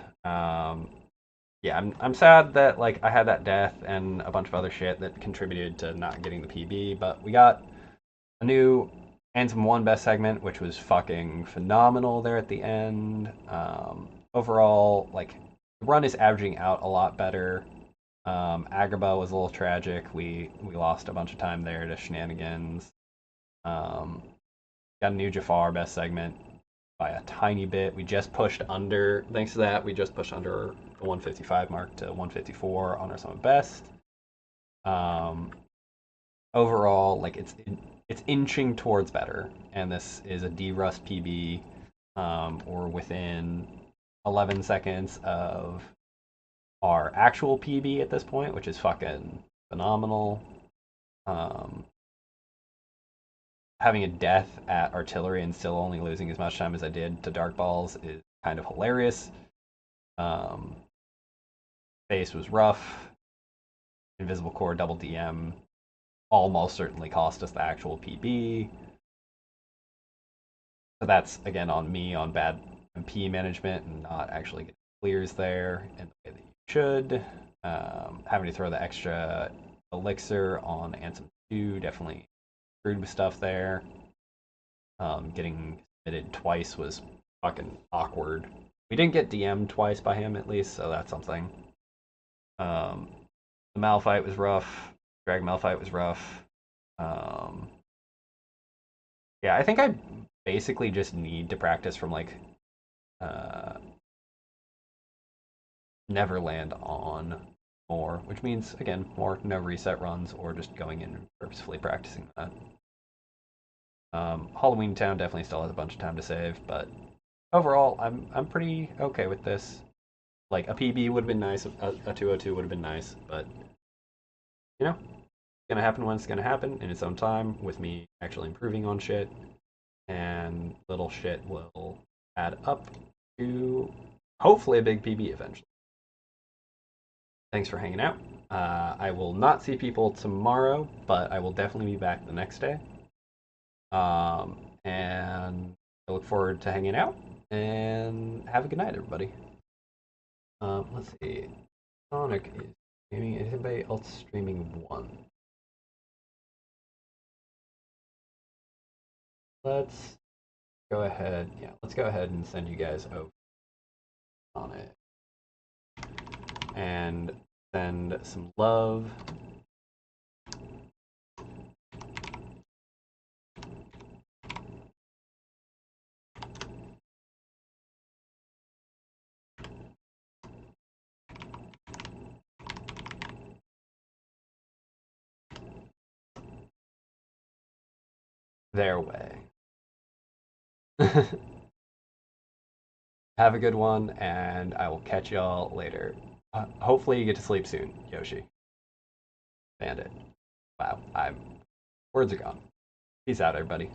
Yeah, I'm sad that I had that death and a bunch of other shit that contributed to not getting the PB, but we got a new Anthem 1 best segment, which was fucking phenomenal there at the end. Overall, the run is averaging out a lot better. Agrabah was a little tragic. We lost a bunch of time there to shenanigans. Got a new Jafar best segment by a tiny bit. We just pushed under, thanks to that, we just pushed under the 155 mark to 154 on our summit best. Overall, it's inching towards better, and this is a D-Rust PB. We're within 11 seconds of our actual PB at this point, which is fucking phenomenal. Having a death at artillery and still only losing as much time as I did to Dark Balls is kind of hilarious. Base was rough. Invisible Core double DM almost certainly cost us the actual PB. So that's, again, on me on bad MP management and not actually getting clears there in the way that you should. Having to throw the extra elixir on Ansem 2 definitely screwed with stuff there. Getting submitted twice was fucking awkward. We didn't get DM'd twice by him, at least, so that's something. The Mal fight was rough. Drag Mal fight was rough. Um, yeah, I think I basically just need to practice from like uh, Neverland on more, which means again more no reset runs or just going in and purposefully practicing that. Halloween Town definitely still has a bunch of time to save, but overall, I'm pretty okay with this. Like a PB would have been nice, a 202 would have been nice, but you know, it's gonna happen when it's gonna happen in its own time with me actually improving on shit, and little shit will add up to hopefully a big PB eventually. Thanks for hanging out. I will not see people tomorrow, but I will definitely be back the next day. And I look forward to hanging out and have a good night, everybody. Let's see. Sonic is streaming. Is anybody else streaming one? Let's go ahead. Yeah, let's go ahead and send you guys over on it and send some love. Their way. Have a good one, and I will catch y'all later. Hopefully, you get to sleep soon, Yoshi. Bandit. Wow, I'm. Words are gone. Peace out, everybody.